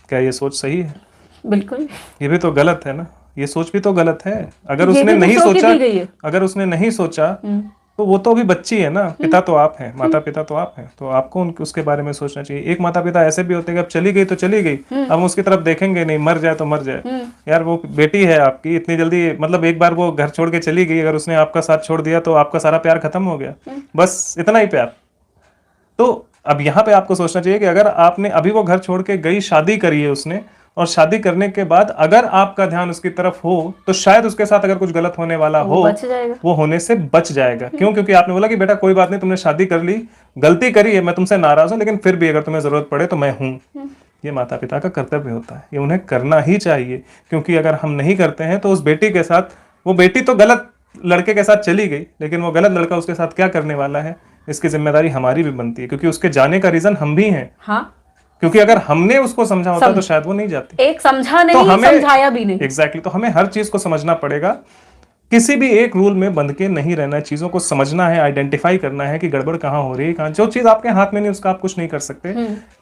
क्या ये सोच सही है? बिल्कुल, ये भी तो गलत है ना, ये सोच भी तो गलत है। अगर उसने नहीं सोचा, अगर उसने नहीं सोचा तो वो तो अभी बच्ची है ना, पिता तो आप हैं, माता पिता तो आप हैं, तो आपको उसके बारे में सोचना चाहिए। एक माता पिता ऐसे भी होते हैं कि अब चली गई तो चली गई, अब हम उसकी तरफ देखेंगे नहीं, मर जाए तो मर जाए। यार वो बेटी है आपकी, इतनी जल्दी, मतलब एक बार वो घर छोड़ के चली गई, अगर उसने आपका साथ छोड़ दिया तो आपका सारा प्यार खत्म हो गया, बस इतना ही प्यार। तो अब यहाँ पे आपको सोचना चाहिए कि अगर आपने अभी वो घर छोड़ के गई, शादी करी है उसने, और शादी करने के बाद अगर आपका ध्यान उसकी तरफ हो तो शायद उसके साथ अगर कुछ गलत होने वाला हो वो होने से बच जाएगा। क्यों? क्योंकि आपने बोला कि बेटा कोई बात नहीं, तुमने शादी कर ली, गलती करी है, मैं तुमसे नाराज हूं, लेकिन फिर भी अगर तुम्हें जरूरत पड़े तो मैं हूं। ये माता पिता का कर्तव्य होता है, ये उन्हें करना ही चाहिए। क्योंकि अगर हम नहीं करते हैं तो उस बेटी के साथ, वो बेटी तो गलत लड़के के साथ चली गई, लेकिन वो गलत लड़का उसके साथ क्या करने वाला है, इसकी जिम्मेदारी हमारी भी बनती है। क्योंकि उसके जाने का रीजन हम भी हैं। हाँ, क्योंकि अगर हमने उसको समझा होता तो शायद वो नहीं जाती। एक समझा नहीं, तो समझाया भी नहीं। एग्जैक्टली, तो हमें हर चीज को समझना पड़ेगा, किसी भी एक रूल में बंध के नहीं रहना है, चीजों को समझना है, आइडेंटिफाई करना है कि गड़बड़ कहाँ हो रही है, कहाँ। जो चीज आपके हाथ में नहीं उसका आप कुछ नहीं कर सकते,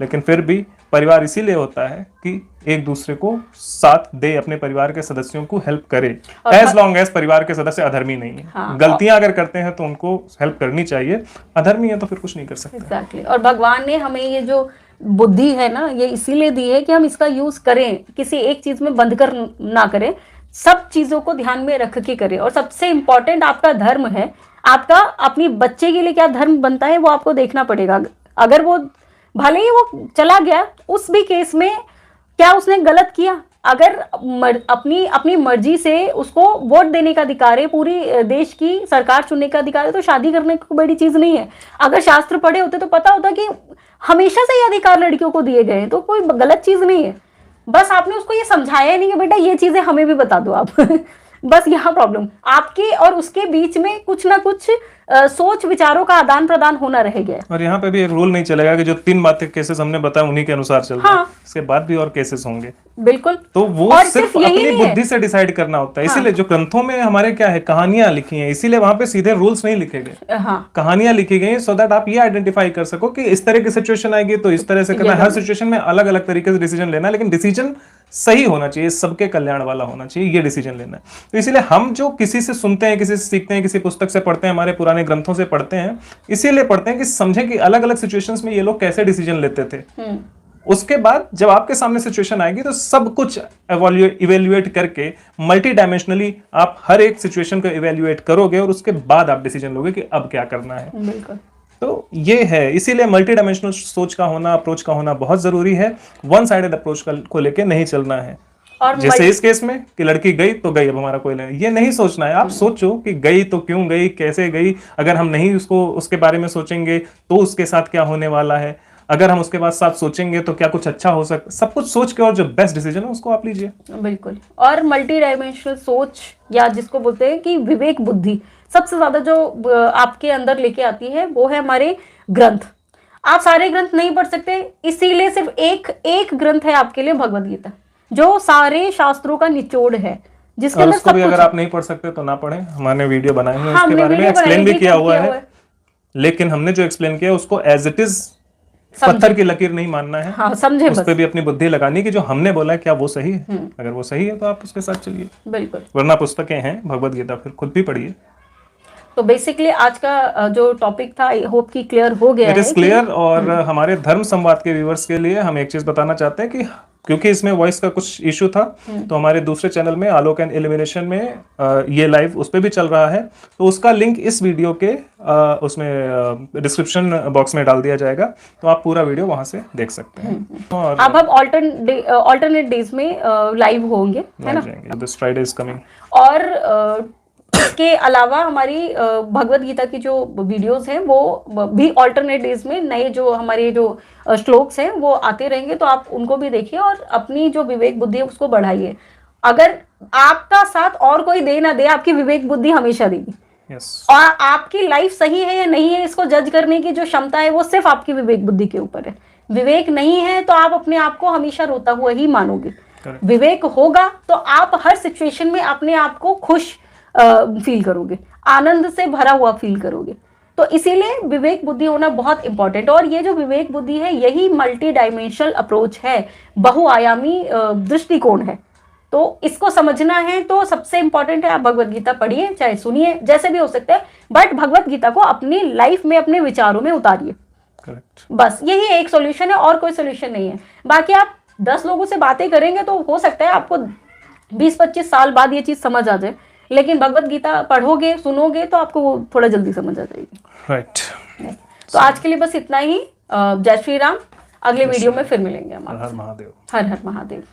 लेकिन फिर भी परिवार इसीलिए होता है कि एक दूसरे को साथ दे, अपने परिवार के सदस्यों को हेल्प करे, एज लॉन्ग एज परिवार के सदस्य अधर्मी नहीं है। हाँ, गलतियां अगर करते हैं तो उनको हेल्प करनी चाहिए, अधर्मी है तो फिर कुछ नहीं कर सकते। एग्जैक्टली। और भगवान ने हमें ये जो बुद्धि है ना, ये इसीलिए दी है कि हम इसका यूज करें, किसी एक चीज में बंध कर ना करें, सब चीजों को ध्यान में रख के करें। और सबसे इंपॉर्टेंट आपका धर्म है, आपका अपनी बच्चे के लिए क्या धर्म बनता है वो आपको देखना पड़ेगा। अगर वो भले ही वो चला गया, उस भी केस में क्या उसने गलत किया? अगर अपनी मर्जी से उसको वोट देने का अधिकार है, पूरी देश की सरकार चुनने का अधिकार है, तो शादी करने को बड़ी चीज नहीं है। अगर शास्त्र पढ़े होते तो पता होता कि हमेशा से ये अधिकार लड़कियों को दिए गए हैं, तो कोई गलत चीज नहीं है। बस आपने उसको ये समझाया नहीं कि बेटा ये चीजें हमें भी बता दो आप। बस यहाँ प्रॉब्लम आपके और उसके बीच में कुछ ना कुछ सोच विचारों का आदान प्रदान होना रह गया। और यहाँ पे भी एक रूल नहीं चलेगा कि जो 3 बातें केसेस हमने बताया उन्हीं के अनुसार चलता है। इसके बाद भी और केसेस होंगे। बिल्कुल। तो वो सिर्फ अपनी बुद्धि से डिसाइड करना होता है। इसीलिए जो ग्रंथों में हमारे क्या है, कहानियां लिखी हैं, इसीलिए वहां पे सीधे रूल्स नहीं लिखे गए, कहानियां लिखी गई सो दैट आप ये आइडेंटिफाई कर सको कि इस तरह की सिचुएशन आएगी तो इस तरह से करना है। हर सिचुएशन में अलग अलग तरीके से डिसीजन लेना है, लेकिन डिसीजन सही होना चाहिए, सबके कल्याण वाला होना चाहिए, ये डिसीजन लेना है। तो इसीलिए हम जो किसी से सुनते हैं, किसी से सीखते हैं, किसी पुस्तक से पढ़ते हैं, हमारे पुराने ग्रंथों से पढ़ते हैं, इसीलिए पढ़ते हैं कि समझें कि अलग अलग सिचुएशंस में ये लोग कैसे डिसीजन लेते थे। उसके बाद जब आपके सामने सिचुएशन आएगी तो सब कुछ इवेल्युएट करके मल्टी डायमेंशनली आप हर एक सिचुएशन को इवेल्युएट करोगे और उसके बाद आप डिसीजन लोगे कि अब क्या करना है। बिल्कुल। तो ये है, इसीलिए मल्टी डायमेंशनल सोच का होना, अप्रोच का होना बहुत जरूरी है। वन साइडेड अप्रोच को लेके नहीं चलना है। और जैसे इस केस में कि लड़की गई तो गई, अब हमारा कोई नहीं, ये नहीं सोचना है। आप सोचो कि गई तो क्यों गई, कैसे गई। अगर हम नहीं उसके बारे में सोचेंगे तो उसके साथ क्या होने वाला है, अगर हम उसके बाद साथ सोचेंगे तो क्या कुछ अच्छा हो सकता, सब कुछ सोच के और जो बेस्ट डिसीजन है उसको आप लीजिए। बिल्कुल। और मल्टी डायमेंशनल सोच या जिसको बोलते हैं कि विवेक बुद्धि सबसे ज्यादा जो आपके अंदर लेके आती है वो है हमारे ग्रंथ। आप सारे ग्रंथ नहीं पढ़ सकते, इसीलिए सिर्फ एक ग्रंथ है आपके लिए, भगवद गीता, जो सारे शास्त्रों का निचोड़ है, जिसके अंदर उसको सब भी कुछ अगर है। आप नहीं पढ़ सकते तो ना पढ़ें, हमने वीडियो बनाए हैं उसके हमने बारे में, वीडियो एक्सप्लेन बनाई भी किया हुआ है, है। लेकिन हमने जो एक्सप्लेन किया उसको एज इट इज पत्थर की लकीर नहीं मानना है। हाँ, समझे उस बस। पे भी अपनी बुद्धि लगानी कि जो हमने बोला है क्या वो सही है। अगर वो सही है तो आप उसके साथ चलिए, बिल्कुल। वरना पुस्तकें हैं भगवद गीता, फिर खुद भी पढ़िए। तो बेसिकली आज का जो टॉपिक था, आई होप कि क्लियर हो गया इट है इज क्लियर। और हमारे धर्म संवाद के व्यूवर्स के लिए हम एक चीज बताना चाहते हैं कि क्योंकि इसमें वॉइस का कुछ इशू था, तो हमारे दूसरे चैनल में आलोक एंड इल्यूमिनेशन में ये लाइव उस पर भी चल रहा है, तो उसका लिंक इस वीडियो के उसमें डिस्क्रिप्शन बॉक्स में डाल दिया जाएगा, तो आप पूरा वीडियो वहां से देख सकते हैं। और अब हम ऑल्टरनेट डेज में लाइव होंगे, है ना। This Friday is coming. और इसके अलावा हमारी भगवत गीता की जो वीडियोस हैं वो भी ऑल्टरनेट डेज में नए जो हमारे जो श्लोक्स हैं वो आते रहेंगे, तो आप उनको भी देखिए और अपनी जो विवेक बुद्धि है उसको बढ़ाइए। अगर आपका साथ और कोई दे ना दे, आपकी विवेक बुद्धि हमेशा देगी। Yes. और आपकी लाइफ सही है या नहीं है इसको जज करने की जो क्षमता है वो सिर्फ आपकी विवेक बुद्धि के ऊपर है। विवेक नहीं है तो आप अपने आप को हमेशा रोता हुआ ही मानोगे। विवेक होगा तो आप हर सिचुएशन में अपने आप को खुश फील करोगे, आनंद से भरा हुआ फील करोगे। तो इसीलिए विवेक बुद्धि होना बहुत इंपॉर्टेंट। और ये जो विवेक बुद्धि है यही मल्टी डायमेंशनल अप्रोच है, बहुआयामी दृष्टिकोण है। तो इसको समझना है तो सबसे इंपॉर्टेंट है आप भगवत गीता पढ़िए, चाहे सुनिए, जैसे भी हो सकता है, बट भगवत गीता को अपनी लाइफ में, अपने विचारों में उतारिए। बस यही एक सॉल्यूशन है, और कोई सॉल्यूशन नहीं है। बाकी आप 10 लोगों से बातें करेंगे तो हो सकता है आपको 20-25 साल बाद ये चीज समझ आ जाए, लेकिन भगवत गीता पढ़ोगे, सुनोगे तो आपको वो थोड़ा जल्दी समझ आ जाएगी। राइट। तो आज के लिए बस इतना ही। जय श्री राम। अगले वीडियो में फिर मिलेंगे हम। हर हर महादेव। हर हर महादेव।